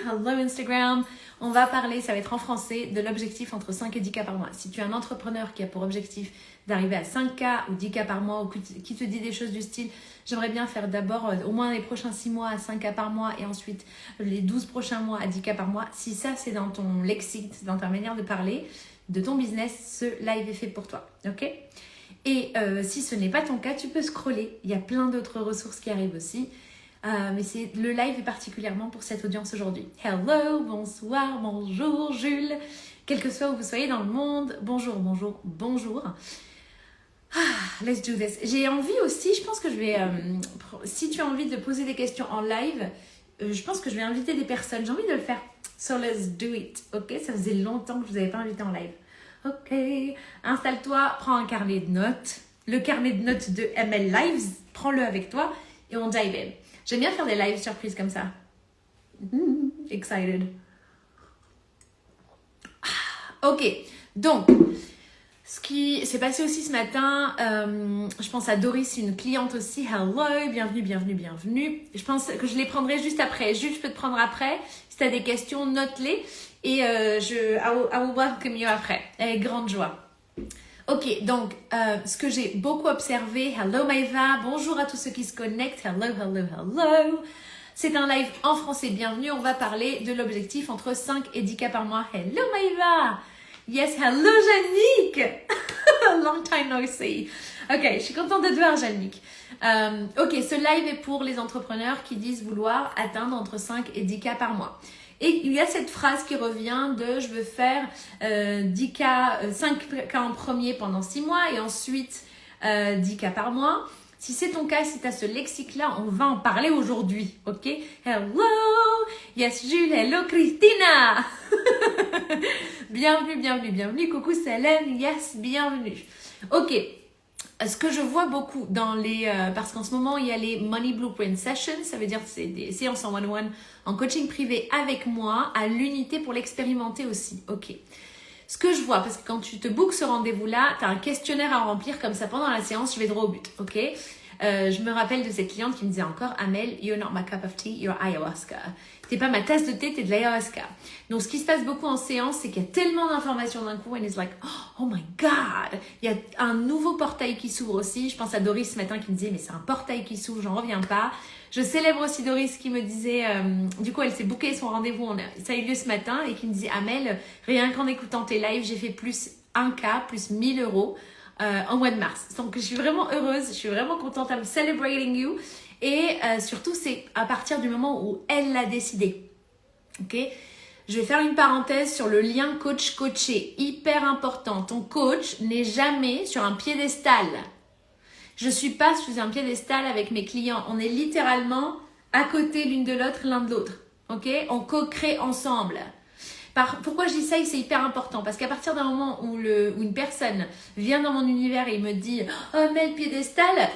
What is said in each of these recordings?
Hello Instagram. On va parler, ça va être en français, de l'objectif entre 5 et 10K par mois. Si tu es un entrepreneur qui a pour objectif d'arriver à 5K ou 10K par mois ou qui te dit des choses du style « J'aimerais bien faire d'abord au moins les prochains 6 mois à 5K par mois et ensuite les 12 prochains mois à 10K par mois », si ça c'est dans ton lexique, dans ta manière de parler, de ton business, ce live est fait pour toi. Ok ? Et si ce n'est pas ton cas, tu peux scroller. Il y a plein d'autres ressources qui arrivent aussi. Mais le live est particulièrement pour cette audience aujourd'hui. Hello, bonsoir, bonjour Jules. Quel que soit où vous soyez dans le monde, bonjour, bonjour, bonjour. Let's do this. J'ai envie aussi, je pense que je vais... si tu as envie de poser des questions en live, je pense que je vais inviter des personnes. J'ai envie de le faire. So let's do it. Ok, ça faisait longtemps que je ne vous avais pas invité en live. Ok, installe-toi, prends un carnet de notes. Le carnet de notes de ML Lives, prends-le avec toi et on dive in. J'aime bien faire des lives surprises comme ça. Excited. Ok, donc, ce qui s'est passé aussi ce matin, je pense à Doris, une cliente aussi. Hello, bienvenue, bienvenue, bienvenue. Je pense que je les prendrai juste après. Jules, je peux te prendre après. Si tu as des questions, note-les. Et I will welcome you après. Avec grande joie. Ok, donc, ce que j'ai beaucoup observé, hello Maëva, bonjour à tous ceux qui se connectent, hello, hello, hello. C'est un live en français, bienvenue, on va parler de l'objectif entre 5 et 10K par mois. Hello Maëva. Yes, hello Jannick. Long time no see. Ok, je suis contente de te voir Jannick. Ok, ce live est pour les entrepreneurs qui disent vouloir atteindre entre 5 et 10K par mois. Et il y a cette phrase qui revient de je veux faire 10K, 5K en premier pendant 6 mois et ensuite 10K par mois. Si c'est ton cas, si tu as ce lexique-là, on va en parler aujourd'hui. Ok? Hello! Yes, Jules. Hello, Christina! Bienvenue, bienvenue, bienvenue. Coucou, Salem. Yes, bienvenue. Ok. Ce que je vois beaucoup dans les... parce qu'en ce moment, il y a les Money Blueprint Sessions. Ça veut dire que c'est des séances en one-on-one, en coaching privé avec moi, à l'unité pour l'expérimenter aussi. Ok. Ce que je vois, parce que quand tu te bookes ce rendez-vous-là, tu as un questionnaire à remplir comme ça pendant la séance, je vais droit au but. Ok. Je me rappelle de cette cliente qui me disait encore « Amel, you're not my cup of tea, you're ayahuasca. » T'es pas ma tasse de thé, t'es de l'ayahuasca. Donc, ce qui se passe beaucoup en séance, c'est qu'il y a tellement d'informations d'un coup, and it's like « Oh my God !» Il y a un nouveau portail qui s'ouvre aussi. Je pense à Doris ce matin qui me disait « Mais c'est un portail qui s'ouvre, j'en reviens pas. » Je célèbre aussi Doris qui me disait, du coup, elle s'est bookée son rendez-vous, ça a eu lieu ce matin, et qui me disait « Amel, rien qu'en écoutant tes lives, j'ai fait plus 1K, plus 1000 euros. En mois de mars. Donc, je suis vraiment heureuse, je suis vraiment contente. I'm celebrating you. Et surtout, c'est à partir du moment où elle l'a décidé. Ok? Je vais faire une parenthèse sur le lien coach-coaché. Hyper important. Ton coach n'est jamais sur un piédestal. Je suis pas sur un piédestal avec mes clients. On est littéralement à côté l'une de l'autre, l'un de l'autre. Ok? On co-crée ensemble. Pourquoi je dis ça et c'est hyper important? Parce qu'à partir d'un moment où une personne vient dans mon univers et me dit « Oh, mais le piédestal,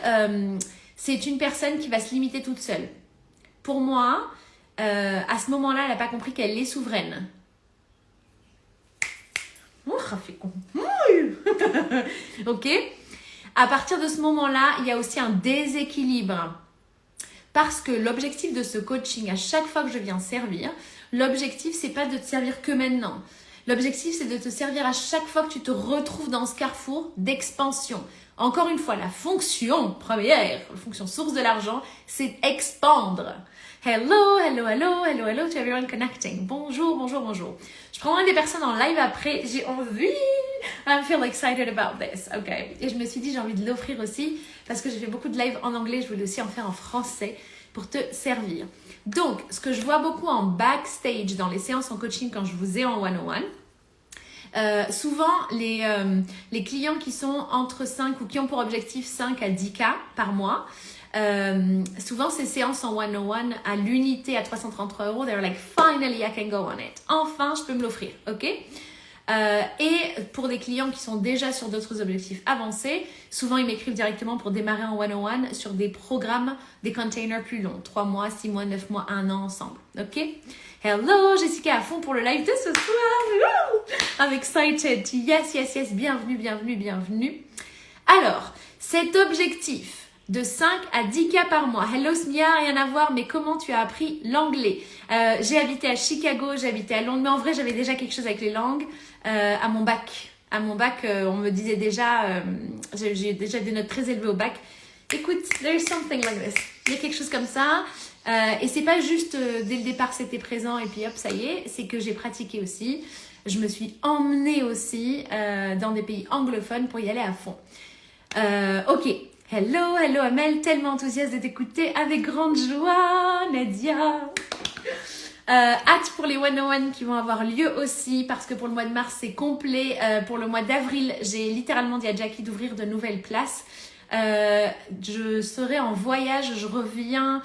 c'est une personne qui va se limiter toute seule. » Pour moi, à ce moment-là, elle n'a pas compris qu'elle est souveraine. Oh, ça fait con. Ok? À partir de ce moment-là, il y a aussi un déséquilibre. Parce que l'objectif de ce coaching, à chaque fois que je viens servir, l'objectif, c'est pas de te servir que maintenant. L'objectif, c'est de te servir à chaque fois que tu te retrouves dans ce carrefour d'expansion. Encore une fois, la fonction première, la fonction source de l'argent, c'est expandre. Hello, hello, hello, hello, hello to everyone connecting. Bonjour, bonjour, bonjour. Je prendrai des personnes en live après. J'ai envie. I feel excited about this. Ok. Et je me suis dit, j'ai envie de l'offrir aussi parce que j'ai fait beaucoup de lives en anglais. Je voulais aussi en faire en français pour te servir. Donc, ce que je vois beaucoup en backstage dans les séances en coaching quand je vous ai en one-on-one, souvent les clients qui sont entre 5 ou qui ont pour objectif 5 à 10K par mois, souvent ces séances en one-on-one à l'unité à 333 €, they're like, finally I can go on it. Enfin, je peux me l'offrir, ok? Et pour des clients qui sont déjà sur d'autres objectifs avancés, souvent ils m'écrivent directement pour démarrer en one-on-one sur des programmes, des containers plus longs, 3 mois, 6 mois, 9 mois, 1 an ensemble. Ok? Hello, Jessica à fond pour le live de ce soir. I'm excited. Yes, yes, yes. Bienvenue, bienvenue, bienvenue. Alors, cet objectif de 5 à 10 cas par mois. Hello Smia, rien à voir, mais comment tu as appris l'anglais? J'ai habité à Chicago, j'ai habité à Londres, mais en vrai, j'avais déjà quelque chose avec les langues à mon bac. À mon bac, on me disait déjà, j'ai déjà des notes très élevées au bac. Écoute, there is something like this. Il y a quelque chose comme ça. Et c'est pas juste dès le départ c'était présent et puis hop, ça y est. C'est que j'ai pratiqué aussi. Je me suis emmenée aussi dans des pays anglophones pour y aller à fond. Ok. Hello Amel, tellement enthousiaste de t'écouter avec grande joie, Nadia. Hâte pour les 101 qui vont avoir lieu aussi parce que pour le mois de mars c'est complet. Pour le mois d'avril, j'ai littéralement dit à Jackie d'ouvrir de nouvelles places. Je serai en voyage, je reviens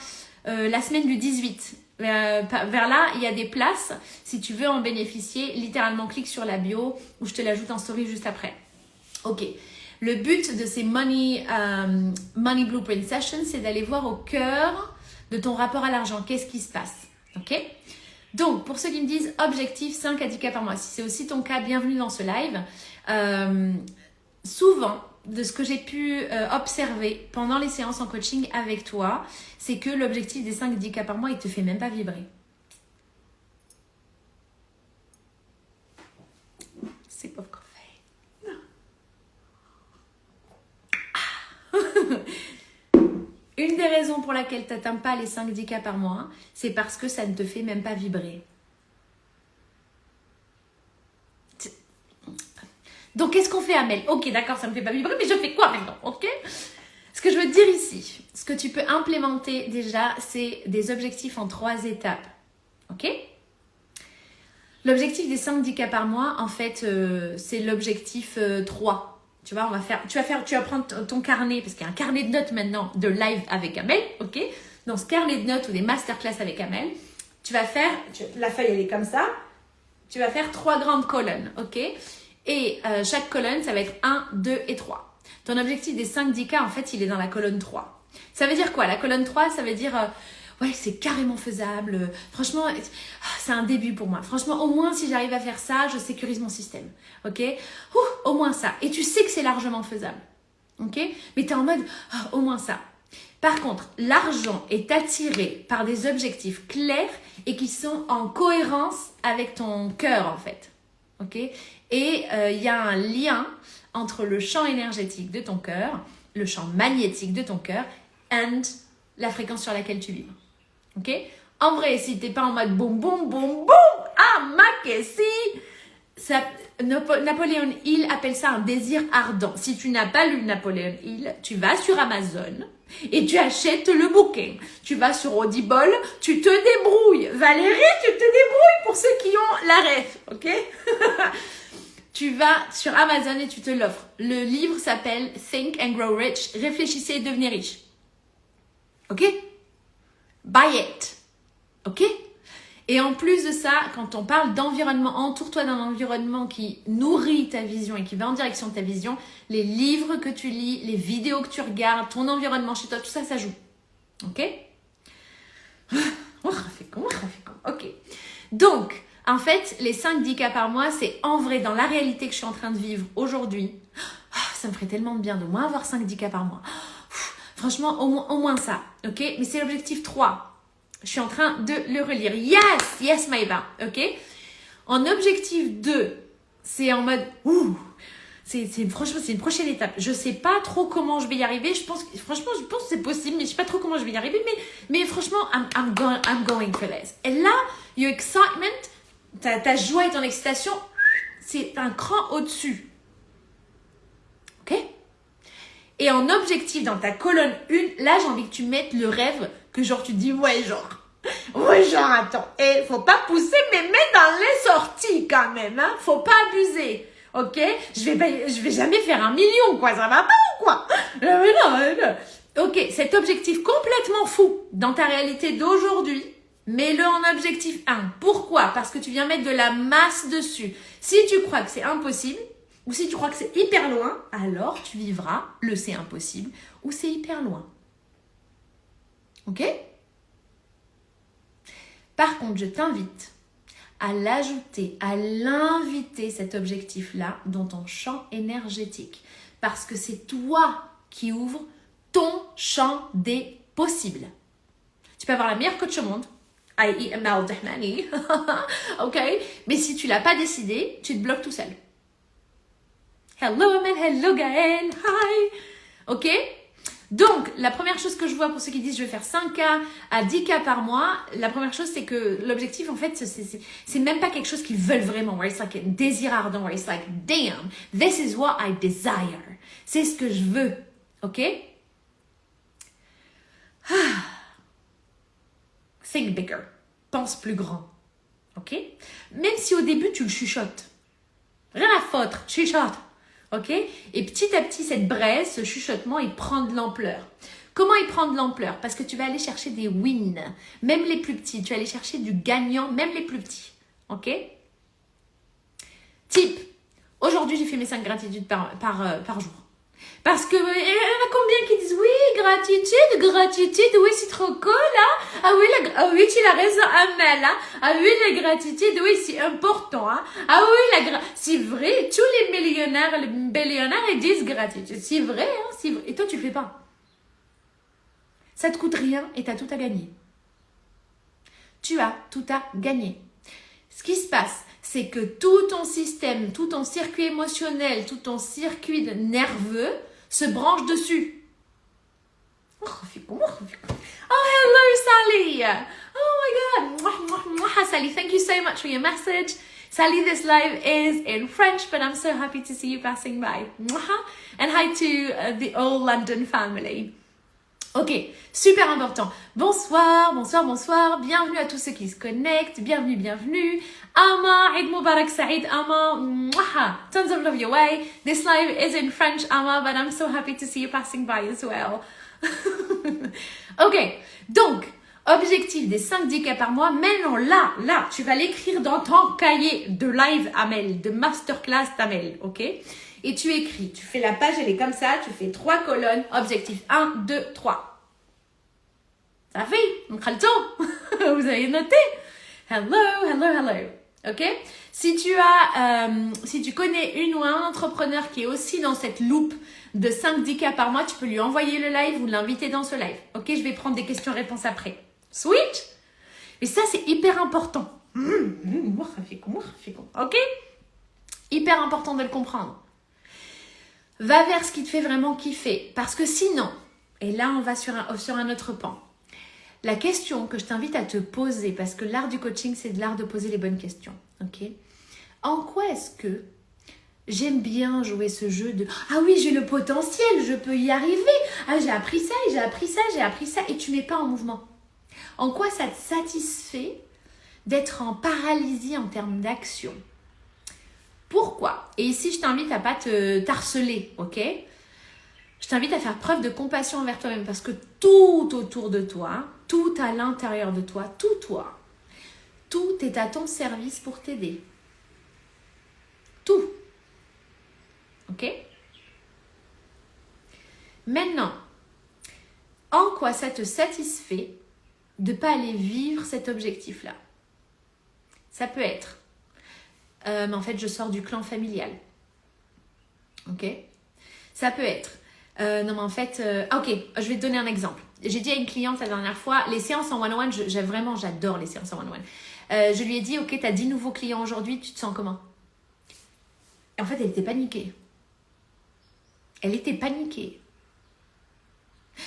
la semaine du 18. Vers là, il y a des places. Si tu veux en bénéficier, littéralement clique sur la bio ou je te l'ajoute en story juste après. Ok. Le but de ces Money Blueprint Sessions, c'est d'aller voir au cœur de ton rapport à l'argent. Qu'est-ce qui se passe? Ok? Donc, pour ceux qui me disent objectif 5 à 10 cas par mois, si c'est aussi ton cas, bienvenue dans ce live. Souvent, de ce que j'ai pu observer pendant les séances en coaching avec toi, c'est que l'objectif des 5-10 cas par mois, il ne te fait même pas vibrer. C'est pas qu'on fait. Une des raisons pour laquelle tu n'atteins pas les 5-10 cas par mois, c'est parce que ça ne te fait même pas vibrer. Donc, qu'est-ce qu'on fait, Amel? Ok, d'accord, ça ne me fait pas vibrer, mais je fais quoi maintenant? Ok? Ce que je veux te dire ici, ce que tu peux implémenter déjà, c'est des objectifs en 3 étapes. Ok? L'objectif des 5-10 cas par mois, en fait, c'est l'objectif 3. Tu vois, tu vas prendre ton carnet, parce qu'il y a un carnet de notes maintenant de live avec Amel, ok? Dans ce carnet de notes ou des masterclass avec Amel, tu vas faire, la feuille elle est comme ça, tu vas faire 3 grandes colonnes, ok? Et chaque colonne, ça va être 1, 2 et 3. Ton objectif des 5-10 cas, en fait, il est dans la colonne 3. Ça veut dire quoi? La colonne 3, ça veut dire, ouais, c'est carrément faisable. Franchement, c'est un début pour moi. Franchement, au moins, si j'arrive à faire ça, je sécurise mon système. Ok? Au moins ça. Et tu sais que c'est largement faisable. Ok? Mais tu es en mode, au moins ça. Par contre, l'argent est attiré par des objectifs clairs et qui sont en cohérence avec ton cœur, en fait. Ok? Et il y a un lien entre le champ énergétique de ton cœur, le champ magnétique de ton cœur, et la fréquence sur laquelle tu vibres. Ok? En vrai, si t'es pas en mode boum boum boum boum, Napoléon Hill appelle ça un désir ardent. Si tu n'as pas lu Napoléon Hill, tu vas sur Amazon et tu achètes le bouquin. Tu vas sur Audible, tu te débrouilles. Valérie, tu te débrouilles pour ceux qui ont la ref, ok? Tu vas sur Amazon et tu te l'offres. Le livre s'appelle Think and Grow Rich. Réfléchissez et devenez riche. Ok? Buy it. Ok? Et en plus de ça, quand on parle d'environnement, entoure-toi d'un environnement qui nourrit ta vision et qui va en direction de ta vision. Les livres que tu lis, les vidéos que tu regardes, ton environnement chez toi, tout ça, ça joue. Ok? Ok. Donc, en fait, les 5-10 cas par mois, c'est en vrai, dans la réalité que je suis en train de vivre aujourd'hui, ça me ferait tellement de bien de moins avoir 5-10 cas par mois. Franchement, au moins ça. Ok? Mais c'est l'objectif 3. Je suis en train de le relire. Yes, Maïba. Ok? En objectif 2, c'est en mode, franchement, c'est une prochaine étape. Je sais pas trop comment je vais y arriver. Je pense que c'est possible, mais je sais pas trop comment je vais y arriver. Mais franchement, I'm going for this. Et là, your excitement, ta joie et ton excitation, c'est un cran au-dessus. Ok? Et en objectif, dans ta colonne 1, là, j'ai envie que tu mettes le rêve que genre, tu te dis, ouais, attends, faut pas pousser mes mains dans les sorties quand même, hein. Faut pas abuser. Ok? Je vais jamais faire 1 million, quoi. Ça va pas ou quoi? Non. Ok, cet objectif complètement fou dans ta réalité d'aujourd'hui, mets-le en objectif 1. Pourquoi? Parce que tu viens mettre de la masse dessus. Si tu crois que c'est impossible, ou si tu crois que c'est hyper loin, alors tu vivras le c'est impossible ou c'est hyper loin. Ok? Par contre, je t'invite à l'ajouter, à l'inviter cet objectif-là dans ton champ énergétique. Parce que c'est toi qui ouvres ton champ des possibles. Tu peux avoir la meilleure coach au monde, i.e. Amal Dahmani, ok? Mais si tu l'as pas décidé, tu te bloques tout seul. Hello Amal, hello Gaël, hi! Ok? Donc, la première chose que je vois pour ceux qui disent je vais faire 5K à 10K par mois, la première chose c'est que l'objectif en fait c'est même pas quelque chose qu'ils veulent vraiment, where it's like un désir ardent, where it's like damn, this is what I desire. C'est ce que je veux, ok? Think bigger, pense plus grand, ok? Même si au début tu le chuchotes, rien à foutre, chuchote. Ok? Et petit à petit, cette braise, ce chuchotement, il prend de l'ampleur. Comment il prend de l'ampleur? Parce que tu vas aller chercher des wins, même les plus petits. Tu vas aller chercher du gagnant, même les plus petits. Ok? Type, aujourd'hui, j'ai fait mes 5 gratitudes par jour. Parce que, il y en a combien qui disent, oui, gratitude, oui, c'est trop cool, hein? Ah oui, tu as raison, Amel, hein? Ah oui, la gratitude, oui, c'est important, hein? Ah oui, c'est vrai, tous les millionnaires, les billionnaires, ils disent gratitude. C'est vrai, hein? C'est vrai. Et toi, tu le fais pas. Ça te coûte rien et tu as tout à gagner. Tu as tout à gagner. Ce qui se passe, c'est que tout ton système, tout ton circuit émotionnel, tout ton circuit nerveux se branche dessus. Oh, hello, Sally. Oh my God. Sally, thank you so much for your message. Sally, this live is in French, but I'm so happy to see you passing by. And hi to the all London family. Ok, super important. Bonsoir. Bienvenue à tous ceux qui se connectent. Bienvenue. Ama, Eid Mubarak Saeed. Ama, tons of love your way. This live is in French, Ama, but I'm so happy to see you passing by as well. Ok, donc, objectif des 5-10K par mois. Maintenant, là, tu vas l'écrire dans ton cahier de live Amel, de masterclass d'Amel, ok? Et tu écris, tu fais la page, elle est comme ça, tu fais 3 colonnes, objectif 1, 2, 3. Ça fait, vous avez noté. Hello. Ok? Si tu connais une ou un entrepreneur qui est aussi dans cette loupe de 5-10K par mois, tu peux lui envoyer le live ou l'inviter dans ce live. Ok? Je vais prendre des questions-réponses après. Sweet? Mais ça, c'est hyper important. Ok? Hyper important de le comprendre. Va vers ce qui te fait vraiment kiffer. Parce que sinon, et là on va sur un autre pan, la question que je t'invite à te poser, parce que l'art du coaching, c'est de l'art de poser les bonnes questions. Ok? En quoi est-ce que j'aime bien jouer ce jeu de « Ah oui, j'ai le potentiel, je peux y arriver. Ah, j'ai appris ça, et tu ne mets pas en mouvement. » En quoi ça te satisfait d'être en paralysie en termes d'action? Pourquoi? Et ici, je t'invite à pas t'harceler, ok? Je t'invite à faire preuve de compassion envers toi-même parce que tout autour de toi, tout à l'intérieur de toi, tout est à ton service pour t'aider. Tout. Ok? Maintenant, en quoi ça te satisfait de ne pas aller vivre cet objectif-là? Ça peut être mais en fait, je sors du clan familial. Ok? Ça peut être non, mais en fait, ok, je vais te donner un exemple. J'ai dit à une cliente la dernière fois, les séances en one-on-one, j'adore les séances en one-on-one. Je lui ai dit, ok, tu as 10 nouveaux clients aujourd'hui, tu te sens comment? Et en fait, elle était paniquée.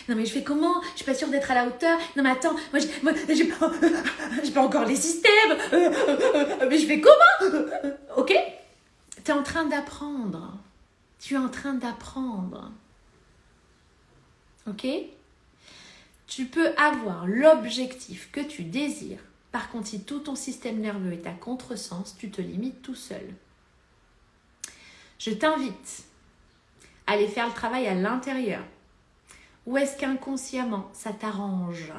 Non mais je fais comment? Je suis pas sûre d'être à la hauteur. Non mais attends, moi j'ai pas encore les systèmes. Mais je fais comment? Ok? Tu es en train d'apprendre. Ok? Tu peux avoir l'objectif que tu désires. Par contre, si tout ton système nerveux est à contresens, tu te limites tout seul. Je t'invite à aller faire le travail à l'intérieur. Ou est-ce qu'inconsciemment, ça t'arrange?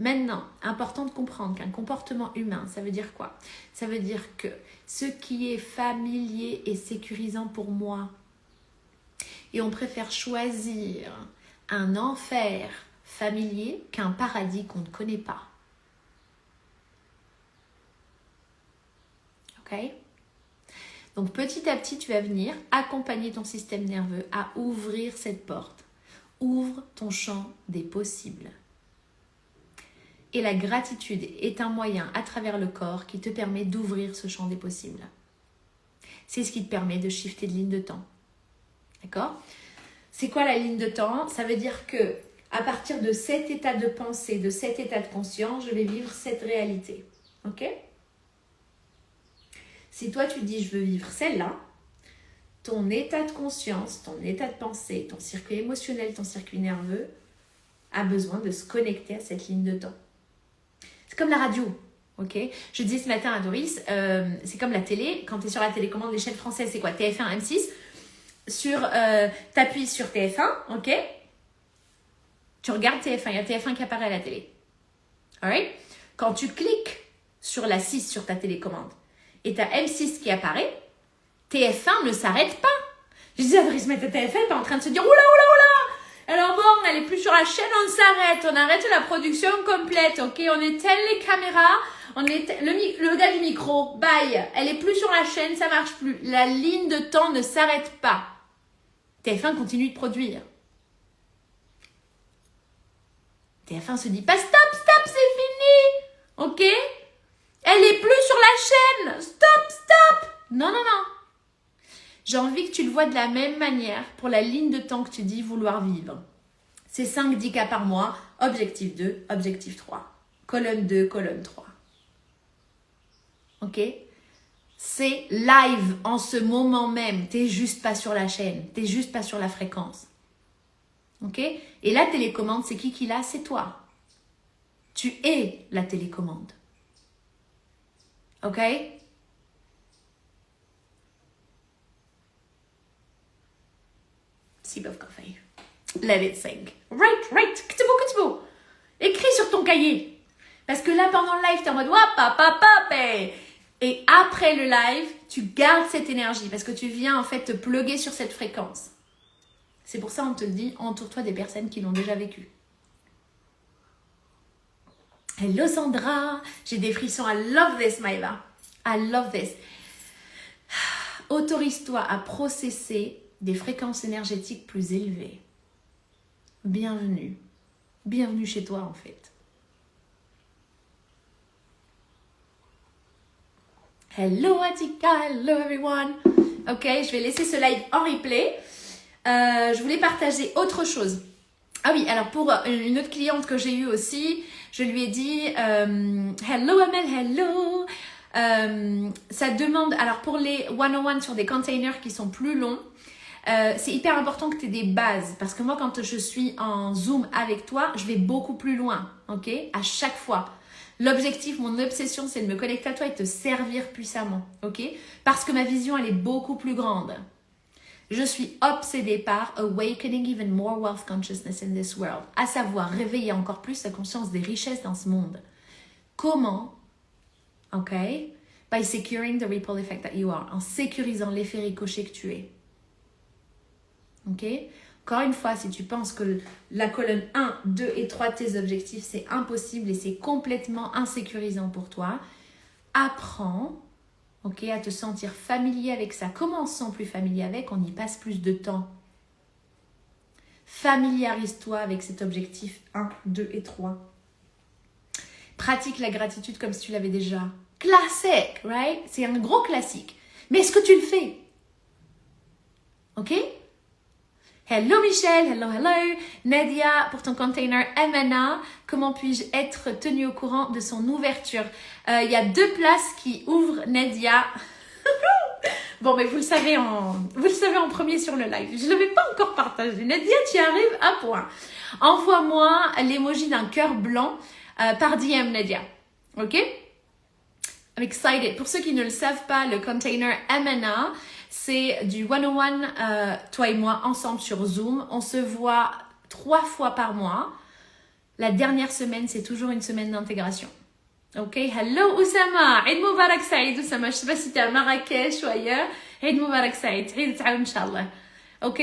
Maintenant, important de comprendre qu'un comportement humain, ça veut dire quoi? Ça veut dire que ce qui est familier est sécurisant pour moi. Et on préfère choisir un enfer familier qu'un paradis qu'on ne connaît pas. Ok? Donc petit à petit, tu vas venir accompagner ton système nerveux à ouvrir cette porte. Ouvre ton champ des possibles. Et la gratitude est un moyen à travers le corps qui te permet d'ouvrir ce champ des possibles. C'est ce qui te permet de shifter de ligne de temps. D'accord ? C'est quoi la ligne de temps ? Ça veut dire que à partir de cet état de pensée, de cet état de conscience, je vais vivre cette réalité. Ok ? Si toi tu dis je veux vivre celle-là, ton état de conscience, ton état de pensée, ton circuit émotionnel, ton circuit nerveux a besoin de se connecter à cette ligne de temps. C'est comme la radio, ok ? Je disais ce matin à Doris, c'est comme la télé. Quand tu es sur la télécommande, les chaînes françaises, c'est quoi ? TF1, M6. T'appuies sur TF1, ok ? Tu regardes TF1, il y a TF1 qui apparaît à la télé. Alright ? Quand tu cliques sur la 6 sur ta télécommande et tu as M6 qui apparaît, TF1 ne s'arrête pas. Je dis à Doris, mais TF1 est pas en train de se dire, oula, oula, oula. Alors bon, on n'est plus sur la chaîne, on s'arrête, on arrête la production complète, ok ? On éteint les caméras, le gars du micro, bye. Elle est plus sur la chaîne, ça marche plus. La ligne de temps ne s'arrête pas. TF1 continue de produire. TF1 se dit pas stop, c'est fini, ok ? Elle est plus sur la chaîne, stop. Non. J'ai envie que tu le vois de la même manière pour la ligne de temps que tu dis vouloir vivre. C'est 5-10 cas par mois, objectif 2, objectif 3. Colonne 2, colonne 3. Ok ? C'est live en ce moment même. T'es juste pas sur la chaîne. T'es juste pas sur la fréquence. Ok ? Et la télécommande, c'est qui l'a ? C'est toi. Tu es la télécommande. Ok ? Sip of coffee. Let it sink. Right. Kutsubo. Écris sur ton cahier. Parce que là, pendant le live, t'es en mode wap. Et après le live, tu gardes cette énergie parce que tu viens en fait te plugger sur cette fréquence. C'est pour ça on te dit, entoure-toi des personnes qui l'ont déjà vécu. Hello Sandra, j'ai des frissons. I love this, Maïva. I love this. Autorise-toi à processer des fréquences énergétiques plus élevées. Bienvenue. Bienvenue chez toi en fait. Hello Atika, hello everyone. Ok, je vais laisser ce live en replay. Je voulais partager autre chose. Ah oui, alors pour une autre cliente que j'ai eue aussi, je lui ai dit hello Amel, hello. Ça demande, alors pour les one-on-one sur des containers qui sont plus longs, c'est hyper important que tu aies des bases. Parce que moi, quand je suis en Zoom avec toi, je vais beaucoup plus loin, ok ? À chaque fois. L'objectif, mon obsession, c'est de me connecter à toi et te servir puissamment, ok ? Parce que ma vision, elle est beaucoup plus grande. Je suis obsédée par awakening even more wealth consciousness in this world, à savoir réveiller encore plus la conscience des richesses dans ce monde. Comment? Ok? By securing the ripple effect that you are, en sécurisant l'effet ricochet que tu es. Ok? Encore une fois, si tu penses que la colonne 1, 2 et 3 de tes objectifs, c'est impossible et c'est complètement insécurisant pour toi, apprends, ok, à te sentir familier avec ça. Comment on se sent plus familier avec? On y passe plus de temps. Familiarise-toi avec cet objectif 1, 2 et 3. Pratique la gratitude comme si tu l'avais déjà. Classique, right? C'est un gros classique. Mais est-ce que tu le fais? Ok? Hello Michel, hello. Nadia, pour ton container MNA, comment puis-je être tenue au courant de son ouverture? Il y a 2 places qui ouvrent, Nadia. Bon, mais vous le savez en premier sur le live. Je ne l'avais pas encore partagé. Nadia, tu arrives à point. Envoie-moi l'emoji d'un cœur blanc par DM, Nadia. Ok? I'm excited. Pour ceux qui ne le savent pas, le container MNA, c'est du one-on-one, toi et moi, ensemble sur Zoom. On se voit 3 fois par mois. La dernière semaine, c'est toujours une semaine d'intégration. Ok, hello Oussama. Eid Moubarak Saïd Oussama. Je ne sais pas si tu es à Marrakech ou ailleurs. Eid Moubarak Saïd. Eid Taoun, Inch'Allah. Ok,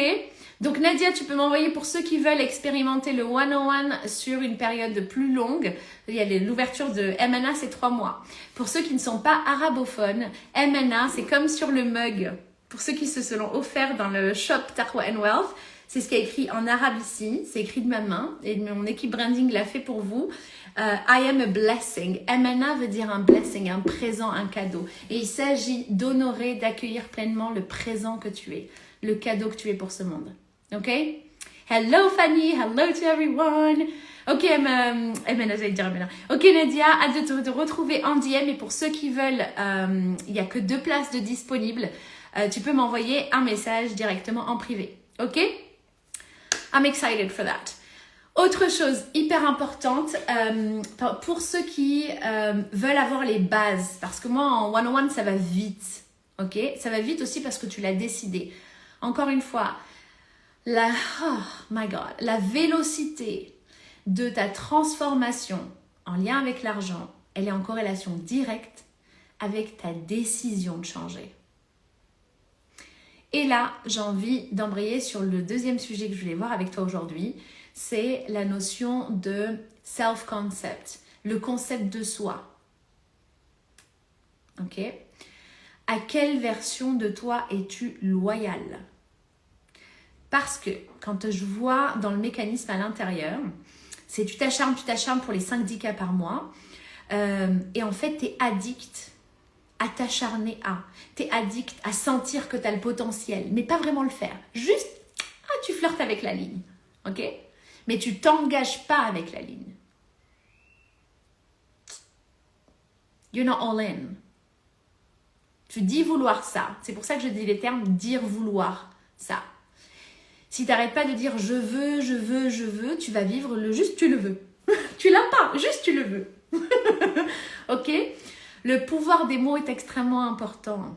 Donc Nadia, tu peux m'envoyer pour ceux qui veulent expérimenter le 101 sur une période plus longue. Il y a l'ouverture de MNA, c'est 3 mois. Pour ceux qui ne sont pas arabophones, MNA, c'est comme sur le mug. Pour ceux qui se sont offerts dans le shop Taqwa and Wealth, c'est ce qui est écrit en arabe ici. C'est écrit de ma main et mon équipe branding l'a fait pour vous. I am a blessing. MNA veut dire un blessing, un présent, un cadeau. Et il s'agit d'honorer, d'accueillir pleinement le présent que tu es, le cadeau que tu es pour ce monde. Ok? Hello Fanny, hello to everyone. Ok, j'allais dire Emena. Ok Nadia, hâte de te retrouver en DM. Et pour ceux qui veulent, il n'y a que 2 places de disponibles. Tu peux m'envoyer un message directement en privé. Ok? I'm excited for that. Autre chose hyper importante, pour ceux qui veulent avoir les bases, parce que moi en 101 ça va vite. Ok? Ça va vite aussi parce que tu l'as décidé. Encore une fois, la vélocité de ta transformation en lien avec l'argent, elle est en corrélation directe avec ta décision de changer. Et là, j'ai envie d'embrayer sur le deuxième sujet que je voulais voir avec toi aujourd'hui, c'est la notion de self-concept, le concept de soi. Ok? À quelle version de toi es-tu loyal? Parce que quand je vois dans le mécanisme à l'intérieur, c'est tu t'acharnes pour les 5-10 cas par mois. Et en fait, tu es addict à t'acharner à. Tu es addict à sentir que tu as le potentiel, mais pas vraiment le faire. Juste, tu flirtes avec la ligne. Ok? Mais tu t'engages pas avec la ligne. You're not all in. Tu dis vouloir ça. C'est pour ça que je dis les termes dire vouloir ça. Si tu n'arrêtes pas de dire je veux, tu vas vivre le juste tu le veux. Tu l'as pas, juste tu le veux. Ok? Le pouvoir des mots est extrêmement important.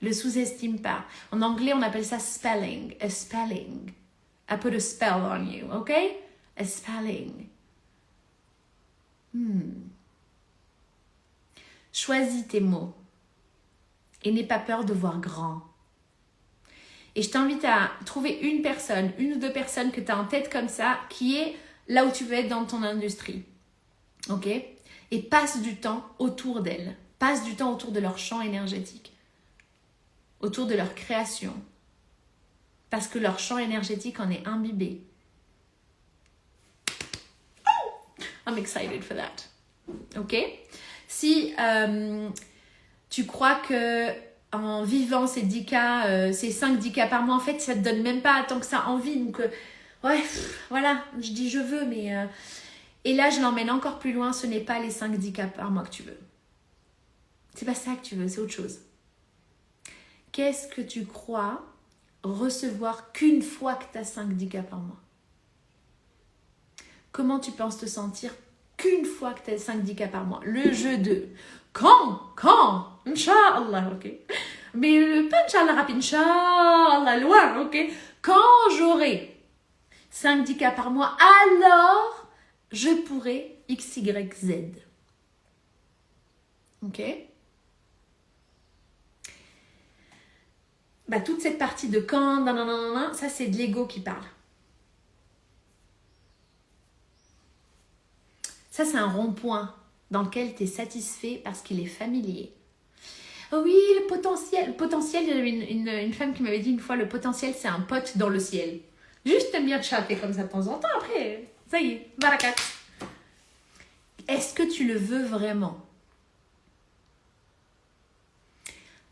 Le sous-estime pas. En anglais, on appelle ça spelling. A spelling. I put a spell on you, ok? A spelling. Choisis tes mots. Et n'aie pas peur de voir grand. Et je t'invite à trouver une ou 2 personnes que tu as en tête comme ça, qui est là où tu veux être dans ton industrie. Ok? Et passe du temps autour d'elles. Passe du temps autour de leur champ énergétique. Autour de leur création. Parce que leur champ énergétique en est imbibé. I'm excited for that. Ok? Si tu crois que en vivant ces 10 cas, ces 5-10 cas par mois, en fait, ça te donne même pas tant que ça envie. Donc, voilà, je dis je veux, mais... Et là, je l'emmène encore plus loin, ce n'est pas les 5-10 cas par mois que tu veux. C'est pas ça que tu veux, c'est autre chose. Qu'est-ce que tu crois recevoir qu'une fois que tu as 5-10 cas par mois? Comment tu penses te sentir qu'une fois que tu as 5-10 cas par mois? Le jeu de quand Inch'Allah, ok. Mais pas Inch'Allah rapide, Inch'Allah loin, ok. Quand j'aurai 5-10 cas par mois, alors je pourrai X, Y, Z. Ok? Bah, toute cette partie de quand, ça c'est de l'ego qui parle. Ça c'est un rond-point dans lequel tu es satisfait parce qu'il est familier. Oh oui, le potentiel. Le potentiel, il y avait une femme qui m'avait dit une fois, le potentiel c'est un pote dans le ciel. Juste t'aimes bien te chatter comme ça de temps en temps, après, ça y est, barakat. Est-ce que tu le veux vraiment?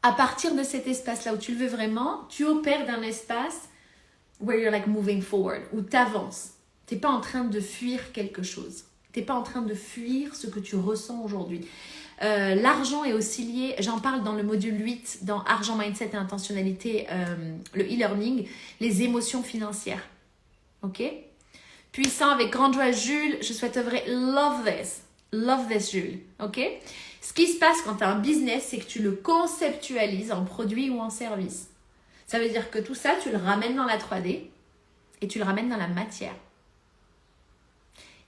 À partir de cet espace-là où tu le veux vraiment, tu opères d'un espace where you're like moving forward, où tu avances. Tu n'es pas en train de fuir quelque chose. Tu n'es pas en train de fuir ce que tu ressens aujourd'hui. L'argent est aussi lié, j'en parle dans le module 8, dans Argent, Mindset et Intentionnalité, le e-learning, les émotions financières. Ok? Puissant avec grande joie, Jules, je souhaite œuvrer. Love this, Jules. Ok? Ce qui se passe quand tu as un business, c'est que tu le conceptualises en produit ou en service. Ça veut dire que tout ça, tu le ramènes dans la 3D et tu le ramènes dans la matière.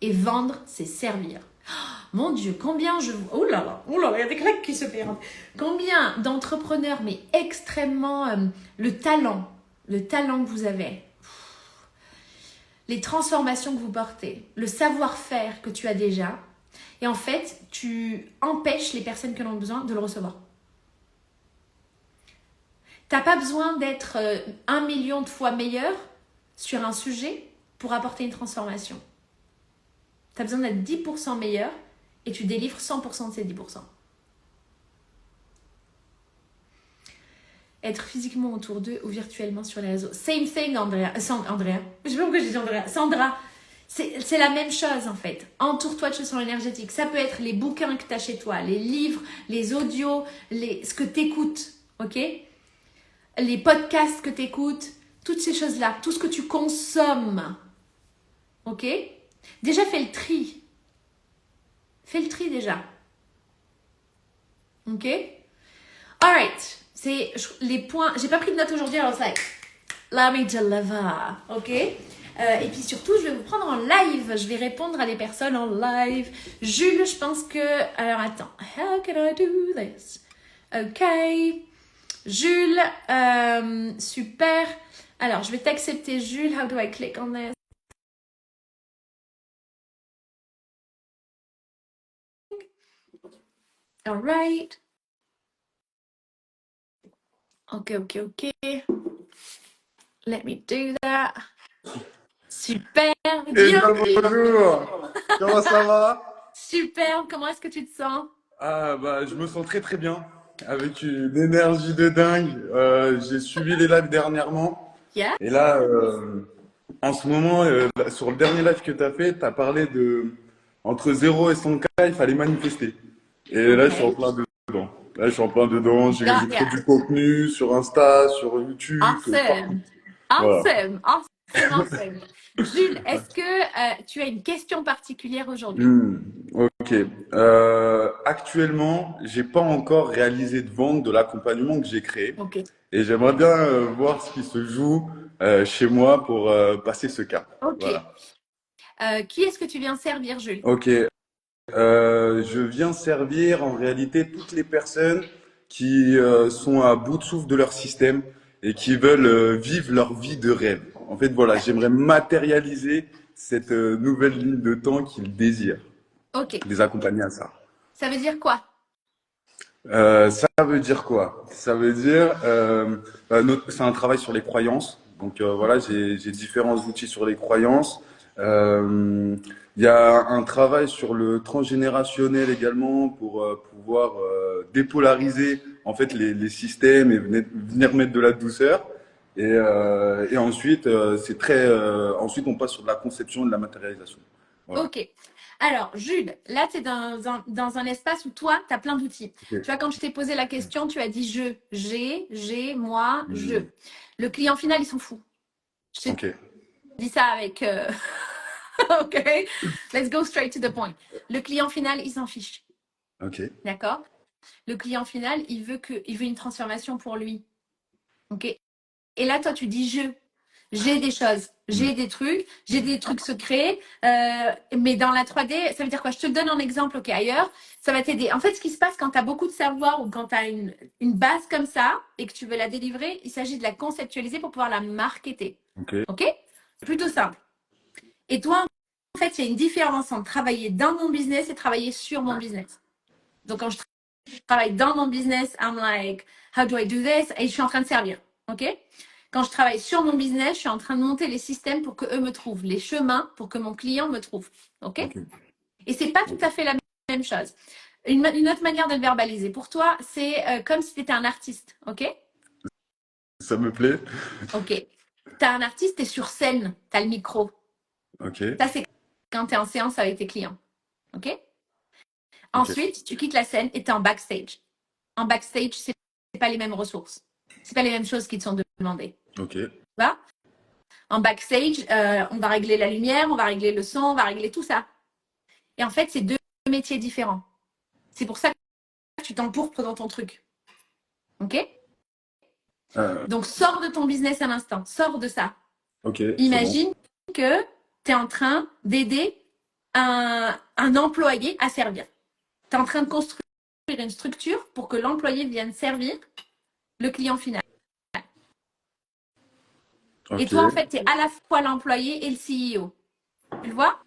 Et vendre, c'est servir. Oh, mon Dieu, combien oh là là, il y a des claques qui se perdent. Combien d'entrepreneurs, mais extrêmement le talent que vous avez, les transformations que vous portez, le savoir-faire que tu as déjà, et en fait, tu empêches les personnes qui en ont besoin de le recevoir. Tu n'as pas besoin d'être 1 million de fois meilleur sur un sujet pour apporter une transformation. Tu as besoin d'être 10% meilleur et tu délivres 100% de ces 10%. Être physiquement autour d'eux ou virtuellement sur les réseaux. Same thing, Andrea. Andrea. Je sais pas pourquoi j'ai dit Andrea. Sandra. C'est la même chose en fait. Entoure-toi de choses énergétiques. Ça peut être les bouquins que tu as chez toi, les livres, les audios, ce que tu écoutes. Ok ? Les podcasts que tu écoutes. Toutes ces choses-là. Tout ce que tu consommes. Ok ? Déjà, fais le tri. Fais le tri déjà. Ok ? Alright. C'est les points. J'ai pas pris de notes aujourd'hui, alors c'est like, let me deliver. Ok ? Et puis surtout, je vais vous prendre en live. Je vais répondre à des personnes en live. Jules, je pense que... Alors, attends. How can I do this? Ok. Jules, super. Alors, je vais t'accepter, Jules. How do I click on this? All right. Ok. Let me do that. Super. Bonjour. Comment ça va? Super. Comment est-ce que tu te sens? Ah bah je me sens très très bien, avec une énergie de dingue. J'ai suivi les lives dernièrement Yeah. et là en ce moment sur le dernier live que tu as fait, tu as parlé de entre 0 et 100K, il fallait manifester. Et là je suis en Okay. plein dedans. Là je suis en plein dedans, j'ai Got fait ya. du contenu sur Insta, sur YouTube, partout. Awesome. Voilà. Awesome. Jules, est-ce que tu as une question particulière aujourd'hui? Hmm, ok. Actuellement, j'ai pas encore réalisé de vente de l'accompagnement que j'ai créé Ok. et j'aimerais bien voir ce qui se joue chez moi pour passer ce cap. Ok. Voilà. Qui est-ce que tu viens servir, Jules? Ok. Je viens servir en réalité toutes les personnes qui sont à bout de souffle de leur système et qui veulent vivre leur vie de rêve. En fait, voilà, j'aimerais matérialiser cette nouvelle ligne de temps qu'ils désirent, Ok. les accompagner à ça. Ça veut dire quoi? Ça veut dire quoi? Ça veut dire, c'est un travail sur les croyances. Donc voilà, j'ai différents outils sur les croyances. Il y a un travail sur le transgénérationnel également pour pouvoir dépolariser en fait les systèmes et venir mettre de la douceur. Et ensuite, ensuite on passe sur de la conception et de la matérialisation. Voilà. Ok. Alors, Jules, là, tu es dans un espace où toi, tu as plein d'outils. Ok. Tu vois, quand je t'ai posé la question, tu as dit je. J'ai, moi, je. Hmm. Le client final, il s'en fout. Je t'ai Ok. dit ça avec... ok. Let's go straight to the point. Le client final, il s'en fiche. Ok. D'accord? Le client final, il veut une transformation pour lui. Ok? Et là, toi, tu dis je. J'ai des choses, Hmm. j'ai des trucs secrets, mais dans la 3D, ça veut dire quoi? Je te donne un exemple, ok, ailleurs, ça va t'aider. En fait, ce qui se passe quand tu as beaucoup de savoir ou quand tu as une base comme ça et que tu veux la délivrer, il s'agit de la conceptualiser pour pouvoir la marketer. Ok. Ok? Plutôt simple. Et toi, en fait, il y a une différence entre travailler dans mon business et travailler sur mon business. Donc, quand je travaille dans mon business, I'm like, how do I do this? Et je suis en train de servir. OK? Quand je travaille sur mon business, je suis en train de monter les systèmes pour que eux me trouvent, les chemins pour que mon client me trouve. OK? Ok. Et c'est pas tout à fait la même chose. Une autre manière de le verbaliser, pour toi, c'est comme si tu étais un artiste. OK? Ça me plaît. OK. Tu as un artiste, tu es sur scène, tu as le micro. Ok. Ça, c'est quand tu es en séance avec tes clients. OK? Ok. Ensuite, tu quittes la scène et tu es en backstage. En backstage, c'est pas les mêmes ressources. C'est pas les mêmes choses qui te sont demandées. Ok. Va. En backstage, on va régler la lumière, on va régler le son, on va régler tout ça. Et en fait, c'est deux métiers différents. C'est pour ça que tu t'empourpres dans ton truc. OK? Euh, Donc, sors de ton business à l'instant. Sors de ça. ok, c'est bon. Imagine que tu es en train d'aider un employé à servir. Tu es en train de construire une structure pour que l'employé vienne servir le client final. Et Ok. toi, en fait, tu es à la fois l'employé et le CEO. Tu le vois?